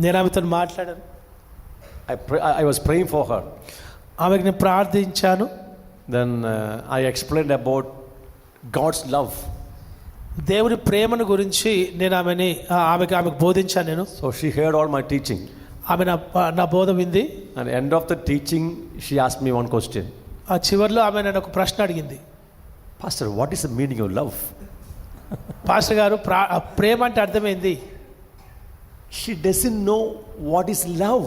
నేను ఆమెతో మాట్లాడాను. I was praying for her. ఆమెకు నేను ప్రార్థించాను. Then I explained about God's love. దేవుని ప్రేమను గురించి నేను ఆమెకు బోధించాను నేను. So she heard all my teaching. ఆమె నా బోధ వింది. And end of the teaching she asked me one question. ఆ చివర్లో ఆమె నన్ను ఒక ప్రశ్న అడిగింది. Pastor, what is the meaning of love? Pastor గారు, ప్రేమ అంటే అర్థమైంది. She doesn't know what is love.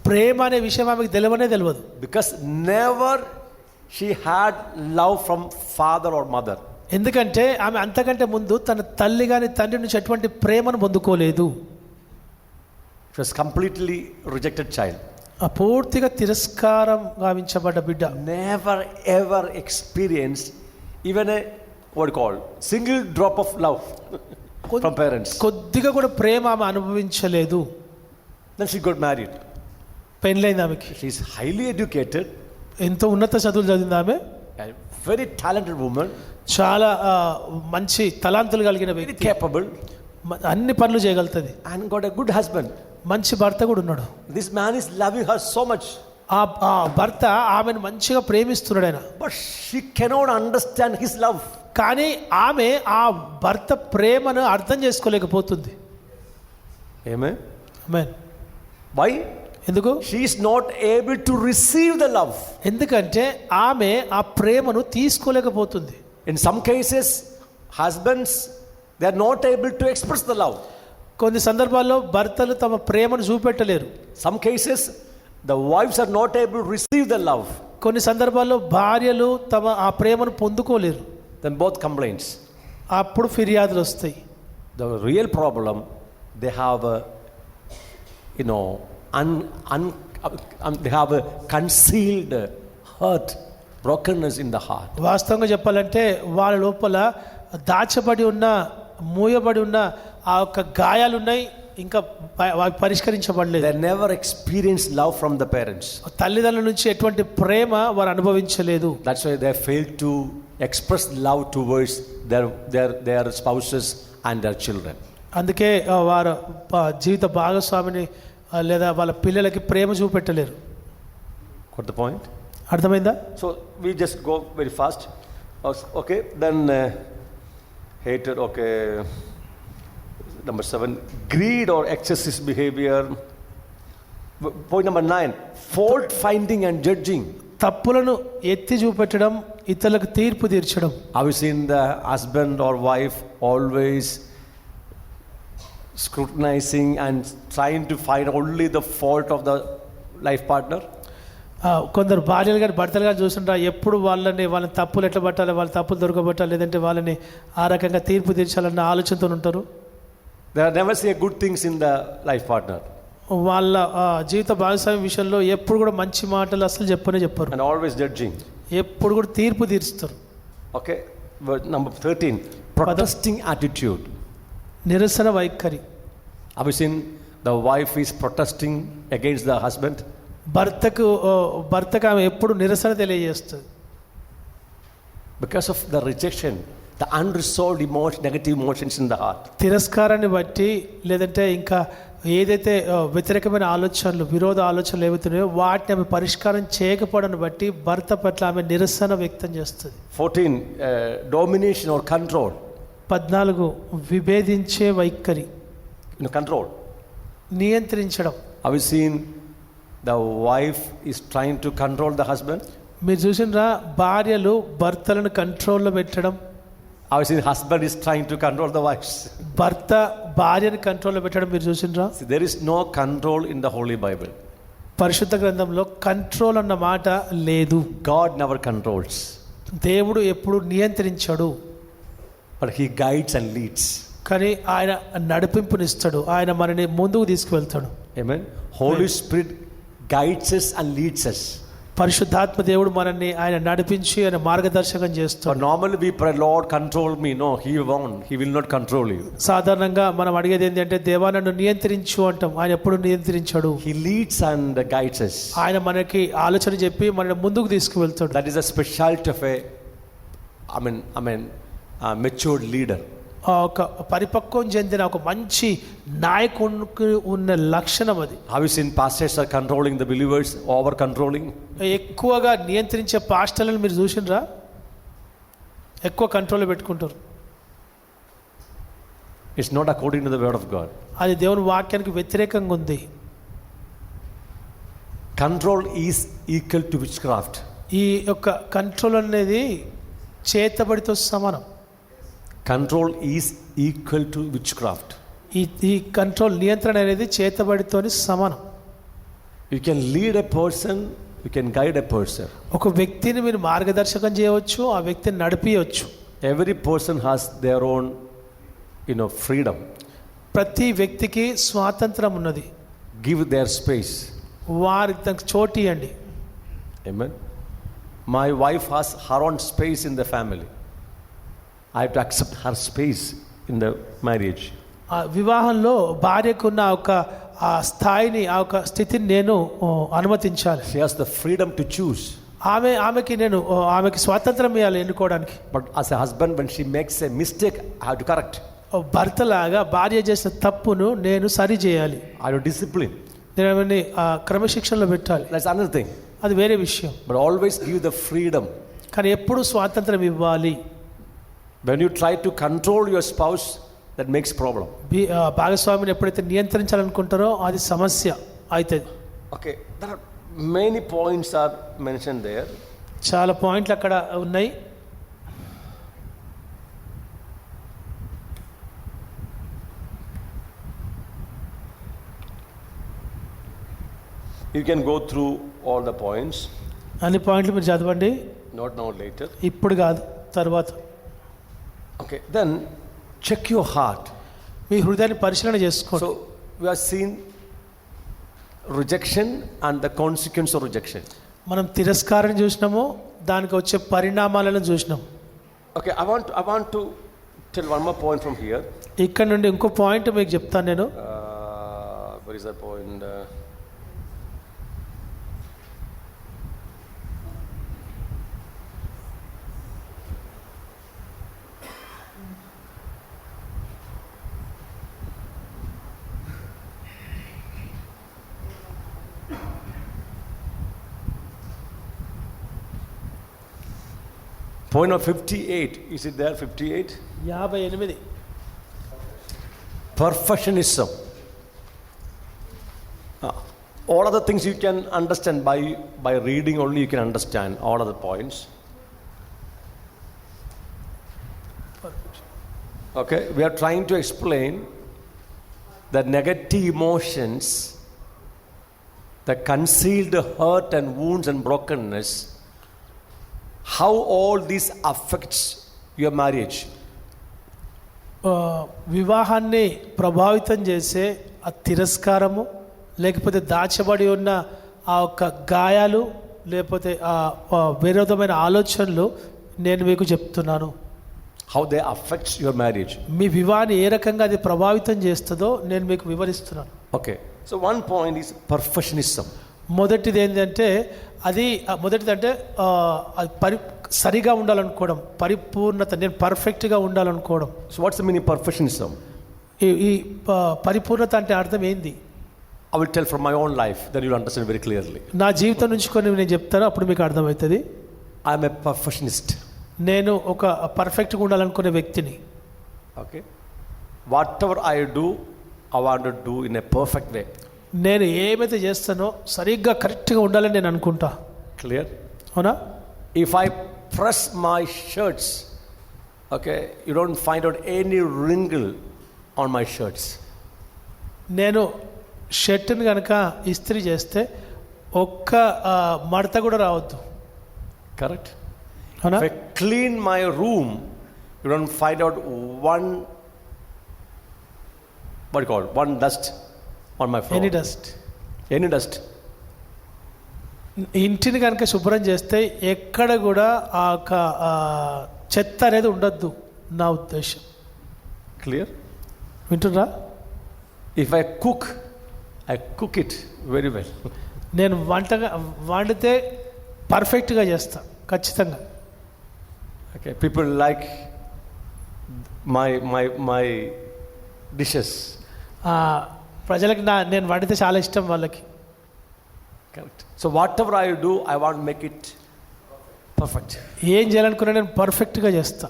ప్రేమ అనే విషయం ఆమెకు తెలియదు. Because never she had love from father or mother. ఎందుకంటే ఆమె అంతకంటే ముందు తన తల్లి గాని తండ్రి నుంచి ఎటువంటి ప్రేమను పొందుకోలేదు. She was completely rejected child. పూర్తిగా తిరస్కారం గావించబడ్డ బిడ్డ. Never ever experienced even a single drop of love from parents. కొద్దిగా కూడా ప్రేమ ఆమె అనుభవించలేదు. Then she got married. పెళ్ళైంది ఆమెకి. She is highly educated. ఎంతో ఉన్నత చదువులు చదివింది ఆమె. A very talented woman. చాలా మంచి తలాంతులు కలిగిన వ్యక్తి. Very capable. అన్ని పనులు చేయగలుగుతుంది. And got a good husband. మంచి భర్త కూడా ఉన్నాడు. This man is loving her so much. ఆ భర్త ఆమెను మంచిగా ప్రేమిస్తున్నాడు ఆయన. But she cannot understand his love. కానీ ఆమె ఆ భర్త ప్రేమను అర్థం చేసుకోలేకపోతుంది. Amen. Amen. Why? ఎందుకు? She is not able to receive the love. ఎందుకంటే ఆమె ఆ ప్రేమను తీసుకోలేకపోతుంది. In some cases, husbands, they are not able to express the love. కొన్ని సందర్భాల్లో భర్తలు తమ ప్రేమను చూపెట్టలేరు. Some cases, the wives are not able to receive the love. కొన్ని సందర్భాల్లో భార్యలు తమ ఆ ప్రేమను పొందుకోలేరు. Then both complaints. అప్పుడు ఫిర్యాదులు వస్తాయి. The real problem, they have a, they have a concealed hurt, brokenness in the heart. వాస్తవంగా చెప్పాలంటే వాళ్ళ లోపల దాచబడి ఉన్న, మూయబడి ఉన్న ఆ యొక్క గాయాలు ఉన్నాయి, ఇంకా పరిష్కరించబడలేదు. They never experienced love from the parents. తల్లిదండ్రుల నుంచి ఎటువంటి ప్రేమ వారు అనుభవించలేదు. That's why they failed to express love towards their spouses and their children. అందుకే వారు జీవిత భాగస్వామిని లేదా వాళ్ళ పిల్లలకి ప్రేమ చూపెట్టలేరు. Got the point? అర్థమైందా? So we just go very fast. Okay, then hatred. Okay, number 7, greed or excessive behavior. Point number 9, fault finding and judging. తప్పులను ఎత్తి చూపెట్టడం, ఇతరులకు తీర్పు తీర్చడం. Have you seen the husband or wife always scrutinizing and trying to find only the fault of the life partner? కొందరు భార్యలు కానీ భర్తలు కానీ చూస్తుంటారు, ఎప్పుడు వాళ్ళ తప్పులు ఎట్లా పట్టాలి, వాళ్ళ తప్పులు దొరకబట్టాలి, లేదంటే వాళ్ళని ఆ రకంగా తీర్పు తీర్చాలన్న ఆలోచనతో ఉంటారు. They never say good things in the life partner. వాళ్ళ జీవిత భాగస్వామి విషయంలో ఎప్పుడు కూడా మంచి మాటలు అసలు చెప్పరు. And always judging. ఎప్పుడు కూడా తీర్పు తీరుస్తారు. Okay, number 13, protesting attitude. నిరసన వైఖరి. Have you seen the wife is protesting against the husband? భర్తకు ఆమె ఎప్పుడు నిరసన తెలియజేస్తుంది. Because of the rejection, the unresolved negative emotions in the heart. తిరస్కారాన్ని బట్టి లేదంటే ఇంకా ఏదైతే వ్యతిరేకమైన ఆలోచనలు విరోధ ఆలోచనలు ఏవైతున్నాయో వాటిని ఆమె పరిష్కారం చేయకపోవడాన్ని బట్టి భర్త పట్ల ఆమె నిరసన వ్యక్తం చేస్తుంది. 14, domination or control. 14 విభేదించే వైఖరి. Control. నియంత్రించడం. Have you seen the wife is trying to control the husband? మీరు చూసినరా భార్యలు భర్తలను కంట్రోల్లో పెట్టడం. Have you seen husband is trying to control the wives? భర్త భార్యను కంట్రోల్లో పెట్టడం మీరు చూసినరా? There is no control in the Holy Bible. పరిశుద్ధ గ్రంథంలో కంట్రోల్ అన్న మాట లేదు. God never controls. దేవుడు ఎప్పుడు నియంత్రించడు. But he guides and leads. కానీ ఆయన నడిపింపునిస్తాడు. ఆయన మనని ముందుకు తీసుకువెళ్తాడు. Amen. Holy Spirit guides us and leads us. పరిశుద్ధాత్మ దేవుడు మనల్ని ఆయన నడిపించి ఆయన మార్గదర్శకం చేస్తాడు. But normally we pray, Lord control me. No, he won't. He will not control you. సాధారణంగా మనం అడిగేది ఏంటంటే దేవా నన్ను నియంత్రించు అంటాం. ఆయన ఎప్పుడు నియంత్రించడు. He leads and guides us. ఆయన మనకి ఆలోచన చెప్పి మనల్ని ముందుకు తీసుకువెళ్తాడు. That is a specialty of a matured leader. ఒక పరిపక్వం చెందిన ఒక మంచి నాయకునికి ఉన్న లక్షణం అది. Have you seen pastors are controlling the believers, over controlling? ఎక్కువగా నియంత్రించే పాస్టర్లను మీరు చూసినరా? ఎక్కువ కంట్రోల్ పెట్టుకుంటారు. It's not according to the word of God. అది దేవుని వాక్యానికి వ్యతిరేకంగా ఉంది. Control is equal to witchcraft. ఈ యొక్క కంట్రోల్ అనేది చేతబడితో సమానం. Control is equal to witchcraft. ఈ కంట్రోల్ నియంత్రణ అనేది చేతబడితోని సమానం. You can lead a person, you can guide a person. ఒక వ్యక్తిని మీరు మార్గదర్శకం చేయవచ్చు, ఆ వ్యక్తిని నడిపించవచ్చు. Every person has their own freedom. ప్రతి వ్యక్తికి స్వాతంత్రం ఉన్నది. Give their space. వారికి చోటు ఇవ్వండి. Amen. My wife has her own space in the family. I have to accept her space in the marriage. వివాహంలో భార్యకున్న ఒక స్థాయిని ఆ ఒక స్థితిని నేను అనుమతించాలి. She has the freedom to choose. ఆమెకి స్వాతంత్రం ఇవ్వాలి ఎన్నుకోవడానికి. But as a husband, when she makes a mistake, I have to correct. భర్తలాగా భార్య చేసిన తప్పును నేను సరి చేయాలి. I have to discipline. నేను క్రమశిక్షణలో పెట్టాలి. That's another thing. అది వేరే విషయం. But always give the freedom. కానీ ఎప్పుడు స్వాతంత్రం ఇవ్వాలి. When you try to control your spouse, that makes problem. భాగస్వామిని ఎప్పుడైతే నియంత్రించాలనుకుంటారో అది సమస్య అవుతుంది. Okay, there are many points are mentioned there. చాలా పాయింట్లు అక్కడ ఉన్నాయి. You can go through all the points. అన్ని పాయింట్లు మీరు చదవండి. Not now, later. ఇప్పుడు కాదు, తర్వాత. Okay, then check your heart. మీ హృదయాన్ని పరిశీలన చేసుకోండి. So we have seen rejection and the consequence of rejection. మనం తిరస్కారం చూసినాము, దానికి వచ్చే పరిణామాలను చూసినాం. Okay, I want to tell one more point from here. ఇక్కడ నుండి ఇంకో పాయింట్ మీకు చెప్తాను నేను. Where is that point? Point of 58. Is it there? 58? 58. Perfectionism. All other things you can understand by reading only. You can understand all other points. Okay, we are trying to explain the negative emotions, the concealed hurt and wounds and brokenness, how all this affects your marriage. వివాహాన్ని ప్రభావితం చేసే ఆ తిరస్కారము, లేకపోతే దాచబడి ఉన్న ఆ యొక్క గాయాలు, లేకపోతే ఆ విరోధమైన ఆలోచనలు నేను మీకు చెప్తున్నాను. How they affect your marriage. మీ వివాహాన్ని ఏ రకంగా అది ప్రభావితం చేస్తుందో నేను మీకు వివరిస్తున్నాను. Okay. So one point is perfectionism. మొదటిది ఏంటంటే మొదటిదంటే అది సరిగా ఉండాలనుకోవడం, పరిపూర్ణత, నేను పర్ఫెక్ట్గా ఉండాలనుకోవడం. So what's the meaning of perfectionism? ఈ పరిపూర్ణత అంటే అర్థం ఏంది? I will tell from my own life, then you'll understand very clearly. నా జీవితం నుంచి కొన్ని నేను చెప్తాను, అప్పుడు మీకు అర్థమవుతుంది. I am a perfectionist. నేను ఒక పర్ఫెక్ట్గా ఉండాలనుకునే వ్యక్తిని. Okay. Whatever I do, I want to do in a perfect way. నేను ఏమైతే చేస్తానో సరిగ్గా కరెక్ట్గా ఉండాలని నేను అనుకుంటా. Clear? అవునా? If I press my shirts, okay, you don't find out any wrinkle on my shirts. నేను షర్ట్ని కనుక ఇస్త్రీ చేస్తే ఒక్క మడత కూడా రావద్దు. Correct? అవునా? If I clean my room, you don't find out one dust on my floor. Any dust. Any dust. ఇంటిని కనుక శుభ్రం చేస్తే ఎక్కడ కూడా ఆ చెత్త అనేది ఉండద్దు నా ఉద్దేశం. Clear? వింటున్నా? If I cook it very well. నేను వండితే పర్ఫెక్ట్గా చేస్తా ఖచ్చితంగా. Okay, people like my dishes. ప్రజలకి నేను వండితే చాలా ఇష్టం వాళ్ళకి. Correct. So whatever I do, I want to make it perfect. ఏం చేయాలనుకున్నా నేను పర్ఫెక్ట్గా చేస్తా.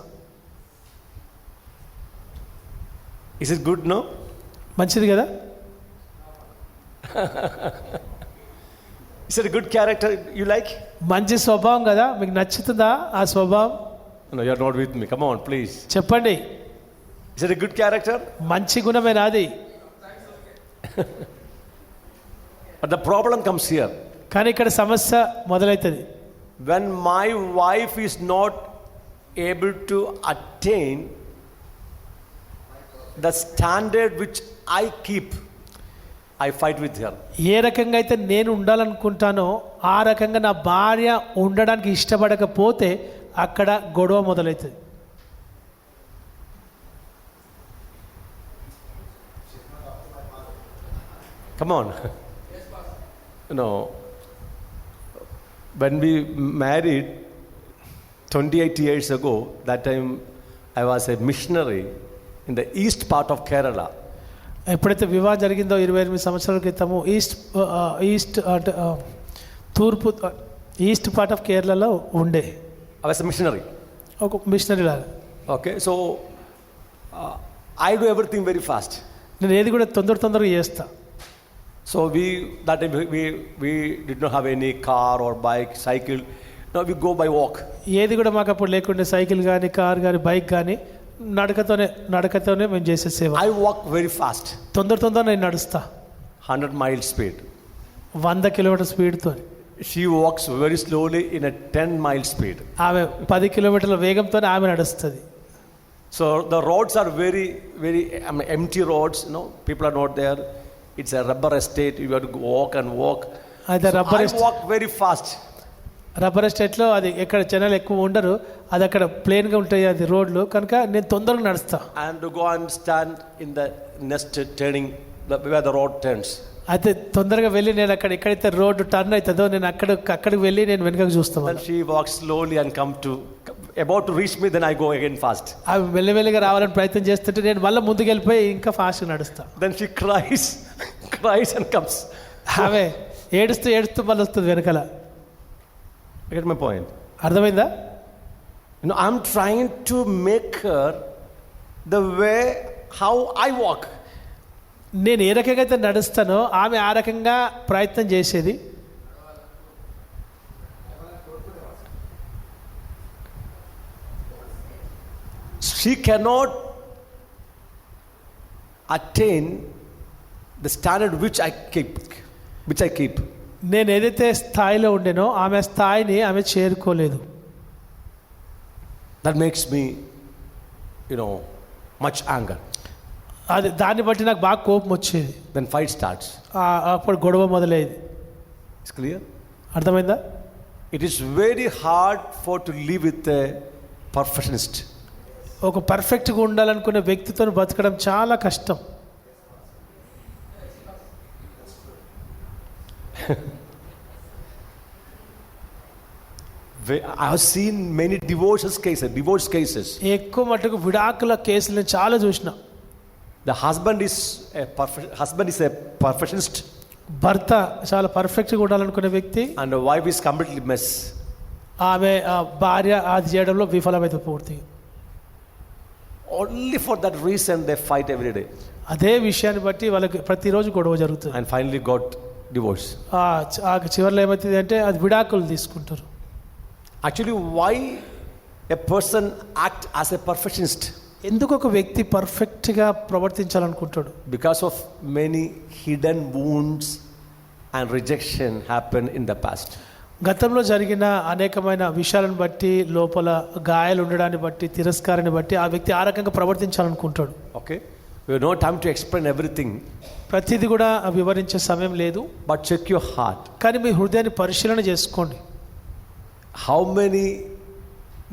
Is it good? No? మంచిది కదా? Is it a good character you like? మంచి స్వభావం కదా, మీకు నచ్చుతుందా ఆ స్వభావం? No, you are not with me. Come on, please. చెప్పండి. Is it a good character? మంచి గుణమేనా అది? But the problem comes here. కానీ ఇక్కడ సమస్య మొదలవుతుంది. When my wife is not able to attain the standard which I keep, I fight with her. ఏ రకంగా అయితే నేను ఉండాలనుకుంటానో ఆ రకంగా నా భార్య ఉండడానికి ఇష్టపడకపోతే అక్కడ గొడవ మొదలవుతుంది. Come on. You know, when we married 28 years ago, that time I was a missionary in the east part of Kerala. ఎప్పుడైతే వివాహం జరిగిందో 28 సంవత్సరాల క్రితము ఈస్ట్ అంటే తూర్పు ఈస్ట్ పార్ట్ ఆఫ్ కేరళలో ఉండే. I was a missionary. ఒక మిషనరీ లాగా. Okay, so I do everything very fast. నేను ఏది కూడా తొందరగా చేస్తా. So that time we did not have any car or bike, cycle. Now we go by walk. ఏది కూడా మాకు అప్పుడు లేకుండే, సైకిల్ కానీ కార్ కానీ బైక్ కానీ, నడకతోనే మేము చేసే సేవ. I walk very fast. తొందర నేను నడుస్తా. 100 miles speed. 100 కిలోమీటర్ స్పీడ్తో. She walks very slowly in a 10 mile speed. ఆమె 10 కిలోమీటర్ల వేగంతో ఆమె నడుస్తుంది. So the roads are very empty roads. People are not there. It's a rubber estate. You have to walk and walk. అయితే I walk very fast. Rubber ఎస్టేట్లో అది ఎక్కడ జనాలు ఎక్కువ ఉండరు, అది అక్కడ ప్లేన్గా ఉంటాయి అది రోడ్లు, కనుక నేను తొందరగా నడుస్తా. And to go and stand in the next turning where the road turns. అయితే తొందరగా వెళ్ళి నేను అక్కడ ఎక్కడైతే రోడ్డు టర్న్ అవుతుందో నేను అక్కడికి వెళ్ళి నేను వెనకకు చూస్తాను. Then she walks slowly and about to reach me, then I go again fast. అవి మెల్లమెల్లగా రావాలని ప్రయత్నం చేస్తుంటే నేను మళ్ళీ ముందుకు వెళ్ళిపోయి ఇంకా ఫాస్ట్గా నడుస్తా. Then she cries and comes. ఆమె ఏడుస్తూ మళ్ళీ వస్తుంది వెనకాల. I get my point. అర్థమైందా? I'm trying to make her the way how I walk. నేను ఏ రకంగా అయితే నడుస్తానో ఆమె ఆ రకంగా ప్రయత్నం చేసేది. She cannot attain the standard which I keep. నేను ఏదైతే స్థాయిలో ఉండేనో ఆమె స్థాయిని ఆమె చేరుకోలేదు. That makes me much anger. అది దాన్ని బట్టి నాకు బాగా కోపం వచ్చేది. Then fight starts. అప్పుడు గొడవ మొదలయ్యేది. It's clear? అర్థమైందా? It is very hard to live with a perfectionist. ఒక పర్ఫెక్ట్గా ఉండాలనుకునే వ్యక్తితో బతకడం చాలా కష్టం. I have seen many divorce cases. ఎక్కువ మటుకు విడాకుల కేసులు నేను చాలా చూసిన. The husband is a perfectionist. భర్త చాలా పర్ఫెక్ట్గా ఉండాలనుకునే వ్యక్తి, And the wife is completely mess. ఆమె భార్య అది చేయడంలో విఫలమైతే పూర్తి. Only for that reason they fight every day. అదే విషయాన్ని బట్టి వాళ్ళకి ప్రతిరోజు గొడవ జరుగుతుంది. And finally got divorce. చివరిలో ఏమవుతుంది అంటే అది విడాకులు తీసుకుంటారు. Actually, why a person act as a perfectionist? ఎందుకు ఒక వ్యక్తి పర్ఫెక్ట్గా ప్రవర్తించాలనుకుంటాడు? Because of many hidden wounds and rejection happened in the past. గతంలో జరిగిన అనేకమైన విషయాలను బట్టి, లోపల గాయాలు ఉండడాన్ని బట్టి, తిరస్కారాన్ని బట్టి ఆ వ్యక్తి ఆ రకంగా ప్రవర్తించాలనుకుంటాడు. Okay, we have no time to explain everything. ప్రతిదీ కూడా వివరించే సమయం లేదు. But check your heart. కానీ మీ హృదయాన్ని పరిశీలన చేసుకోండి. How many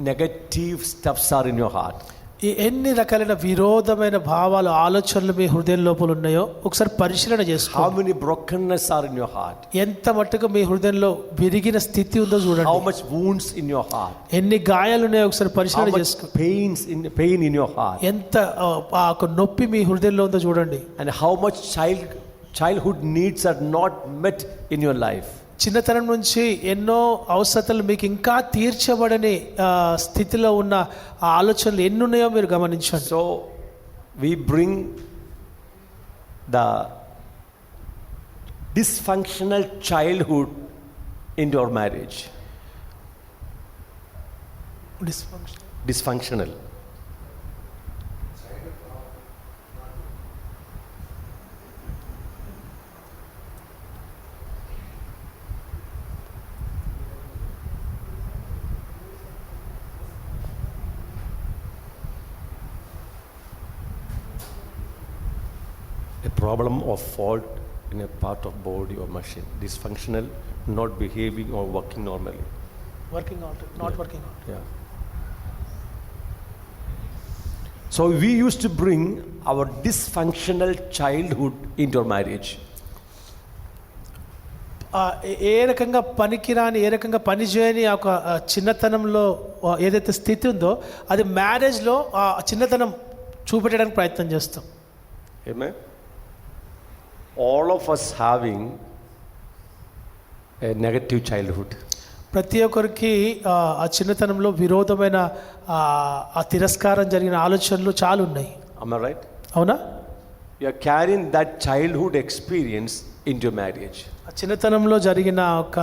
negative stuffs are in your heart? ఈ ఎన్ని రకాలైన విరోధమైన భావాలు, ఆలోచనలు మీ హృదయం లోపల ఉన్నాయో ఒకసారి పరిశీలన చేసుకోండి. How many brokenness are in your heart? ఎంత మట్టుకు మీ హృదయంలో విరిగిన స్థితి ఉందో చూడండి. How much wounds in your heart? ఎన్ని గాయాలు ఉన్నాయో ఒకసారి How పరిశీలన much చేసుకోండి. pain in your heart? ఎంత ఒక నొప్పి మీ హృదయంలో ఉందో చూడండి. And how much childhood needs are not met in your life? చిన్నతనం నుంచి ఎన్నో అవసరతలు మీకు ఇంకా తీర్చబడని స్థితిలో ఉన్న ఆ ఆలోచనలు ఎన్ని ఉన్నాయో మీరు గమనించండి. So we bring the dysfunctional childhood into our marriage. Dysfunctional. A problem or fault in a part of body or machine. Dysfunctional, not behaving or working normally. Not working out. Yeah. So we used to bring our dysfunctional childhood into our marriage. ఏ రకంగా పనికిరాని, ఏ రకంగా పనిచేయని ఒక చిన్నతనంలో ఏదైతే స్థితి ఉందో అది మ్యారేజ్లో ఆ చిన్నతనం చూపెట్టడానికి ప్రయత్నం చేస్తాం. Amen. All of us having a negative childhood. ప్రతి ఒక్కరికి ఆ చిన్నతనంలో విరోధమైన ఆ తిరస్కారం జరిగిన ఆలోచనలు చాలా ఉన్నాయి. Am I right? అవునా? You are carrying that childhood experience into marriage. ఆ చిన్నతనంలో జరిగిన ఒక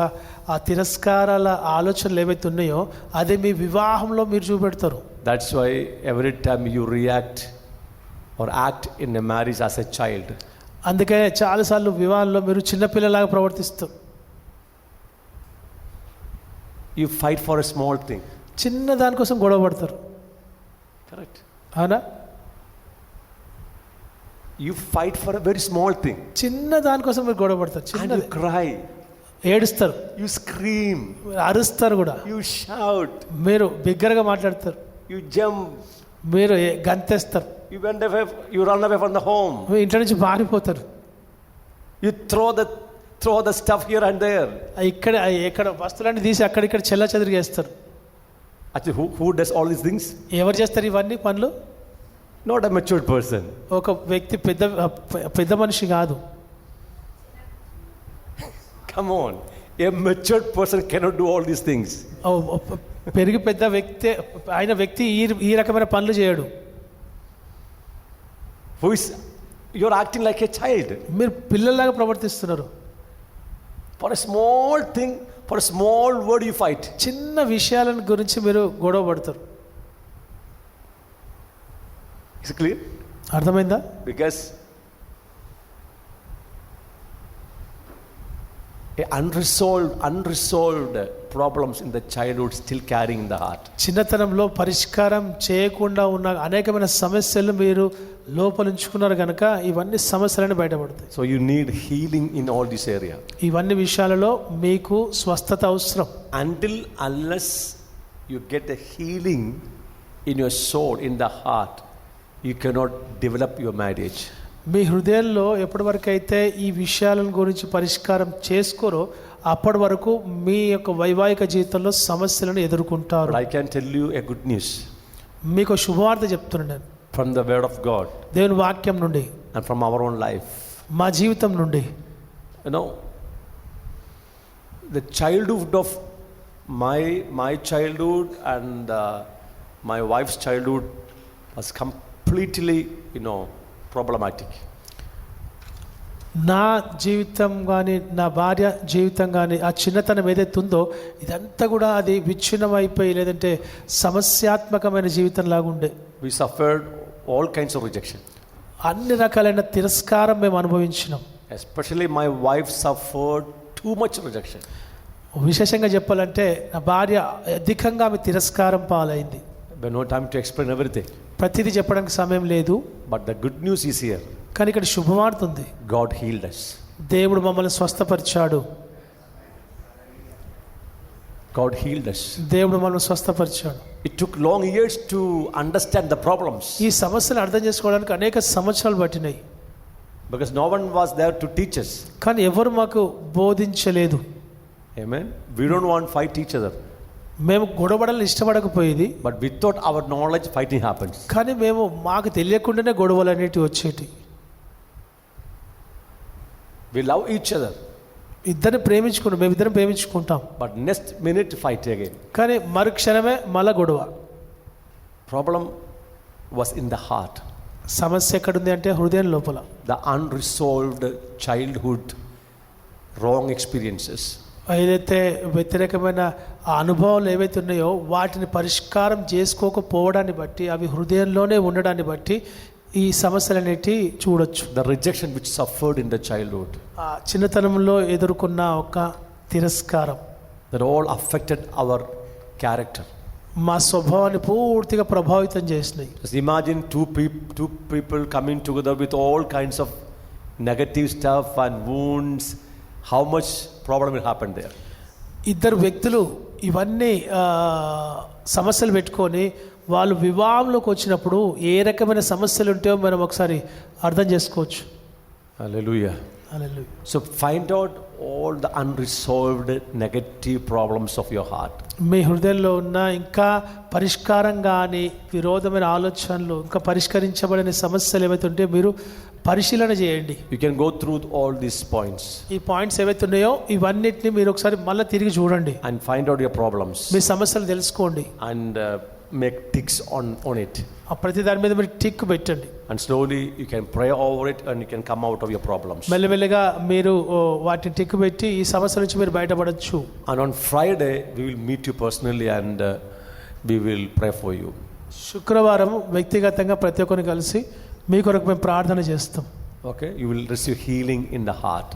ఆ తిరస్కారాల ఆలోచనలు ఏవైతే ఉన్నాయో అదే మీ వివాహంలో మీరు చూపెడతారు. That's why every time you react or act in a marriage as a child. అందుకే చాలాసార్లు వివాహంలో మీరు చిన్నపిల్లలాగా ప్రవర్తిస్తారు. You fight for a small thing. చిన్న దానికోసం గొడవ పడతారు. Correct. అవునా? You fight for a very small thing. చిన్న దానికోసం మీరు గొడవ పడతారు. And you cry. ఏడుస్తారు, You scream. అరుస్తారు కూడా, You shout. మీరు బిగ్గరగా మాట్లాడతారు, You jump. మీరు గంతేస్తారు, You run away from the home. మీ ఇంటి నుంచి పారిపోతారు, You throw the stuff here and there. ఎక్కడ వస్తువులన్నీ తీసి అక్కడిక్కడ చెల్ల చెదిరిగేస్తారు. Actually, who does all these things? ఎవరు చేస్తారు ఇవన్నీ పనులు? Not a matured person. ఒక వ్యక్తి పెద్ద మనిషి కాదు. Come on, a matured person cannot do all these things. పెరిగి పెద్ద వ్యక్తి అయిన వ్యక్తి ఈ రకమైన పనులు చేయడు. You're acting like a child. మీరు పిల్లల్లాగా ప్రవర్తిస్తున్నారు. For a small thing, for a small word you fight. చిన్న విషయాలను గురించి మీరు గొడవ పడతారు. Is it clear? అర్థమైందా? Because a unresolved problems in the childhood still carrying in the heart. చిన్నతనంలో పరిష్కారం చేయకుండా ఉన్న అనేకమైన సమస్యలు మీరు లోపలుంచుకున్నారు కనుక ఇవన్నీ సమస్యలను బయటపడతాయి. So you need healing in all this area. ఇవన్నీ విషయాలలో మీకు స్వస్థత అవసరం. Unless you get a healing in your soul, in the heart, you cannot develop your marriage. మీ హృదయంలో ఎప్పటి వరకు అయితే ఈ విషయాలను గురించి పరిష్కారం చేసుకోరో అప్పటి వరకు మీ యొక్క వైవాహిక జీవితంలో సమస్యలను ఎదుర్కొంటారు. But I can tell you a good news మీకు శుభవార్త చెప్తున్నాను నేను from the word of God దేవుని వాక్యం నుండి and from our own life. మా జీవితం నుండి. You know, the childhood of my childhood and my wife's childhood was completely, problematic. నా జీవితం కానీ నా భార్య జీవితం కానీ ఆ చిన్నతనం ఏదైతే ఉందో ఇదంతా కూడా అది విచ్ఛిన్నమైపోయి లేదంటే సమస్యాత్మకమైన జీవితం లాగుండే. We suffered all kinds of rejection. అన్ని రకాలైన తిరస్కారం మేము అనుభవించినాం. Especially my wife suffered too much rejection. విశేషంగా చెప్పాలంటే నా భార్య అధికంగా ఆమె తిరస్కారం పాలైంది. But no time to explain everything. ప్రతిదీ చెప్పడానికి సమయం లేదు. But the good news is here. కానీ ఇక్కడ శుభవార్త ఉంది. God healed us. దేవుడు మమ్మల్ని స్వస్థపరిచాడు. God healed us. దేవుడు మమ్మల్ని స్వస్థపరిచాడు. It took long years to understand the problems. ఈ సమస్యను అర్థం చేసుకోవడానికి అనేక సంవత్సరాలు పట్టినాయి. Because no one was there to teach us. కానీ ఎవరు మాకు బోధించలేదు. Amen. We don't want to fight each other. మేము గొడవడాలని ఇష్టపడకపోయేది. But without our knowledge, fighting happens. కానీ మేము మాకు తెలియకుండానే గొడవలు అనేటివి వచ్చేటి. We love each other. ఇద్దరిని ప్రేమించుకుంటాం, మేమిద్దరం ప్రేమించుకుంటాం. But next minute, fight again. కానీ మరుక్షణమే మళ్ళా గొడవ. Problem was in the heart. సమస్య ఎక్కడుంది అంటే హృదయం లోపల. The unresolved childhood wrong experiences. ఏదైతే వ్యతిరేకమైన ఆ అనుభవాలు ఏవైతే ఉన్నాయో వాటిని పరిష్కారం చేసుకోకపోవడాన్ని బట్టి అవి హృదయంలోనే ఉండడాన్ని బట్టి ఈ సమస్యలు అనేటివి చూడొచ్చు. The rejection which suffered in the childhood. ఆ చిన్నతనంలో ఎదుర్కొన్న ఒక తిరస్కారం. That all affected our character. మా స్వభావాన్ని పూర్తిగా ప్రభావితం చేసినాయి. Just imagine two people coming together with all kinds of negative stuff and wounds. How much problem will happen there? ఇద్దరు వ్యక్తులు ఇవన్నీ సమస్యలు పెట్టుకొని వాళ్ళు వివాహంలోకి వచ్చినప్పుడు ఏ రకమైన సమస్యలు ఉంటాయో మనం ఒకసారి అర్థం చేసుకోవచ్చు. Hallelujah. Hallelujah. So find out all the unresolved negative problems of your heart. మీ హృదయంలో ఉన్న ఇంకా పరిష్కారం కాని విరోధమైన ఆలోచనలు ఇంకా పరిష్కరించబడిన సమస్యలు ఏవైతే ఉంటే మీరు పరిశీలన చేయండి. You can go through all these points. ఈ పాయింట్స్ ఏవైతే ఉన్నాయో ఇవన్నిటిని మీరు ఒకసారి మళ్ళీ తిరిగి చూడండి. And find out your problems. మీ సమస్యలు తెలుసుకోండి. And make ticks on it. ఆ ప్రతి దాని మీద మీరు టిక్ పెట్టండి. And slowly you can pray over it and you can come out of your problems. మెల్లమెల్లగా మీరు వాటిని టిక్ పెట్టి ఈ సమస్య నుంచి మీరు బయటపడొచ్చు. And on Friday we will meet you personally and we will pray for you. శుక్రవారం వ్యక్తిగతంగా ప్రతి ఒక్కరిని కలిసి మీ కొరకు మేము ప్రార్థన చేస్తాం. Okay, you will receive healing in the heart.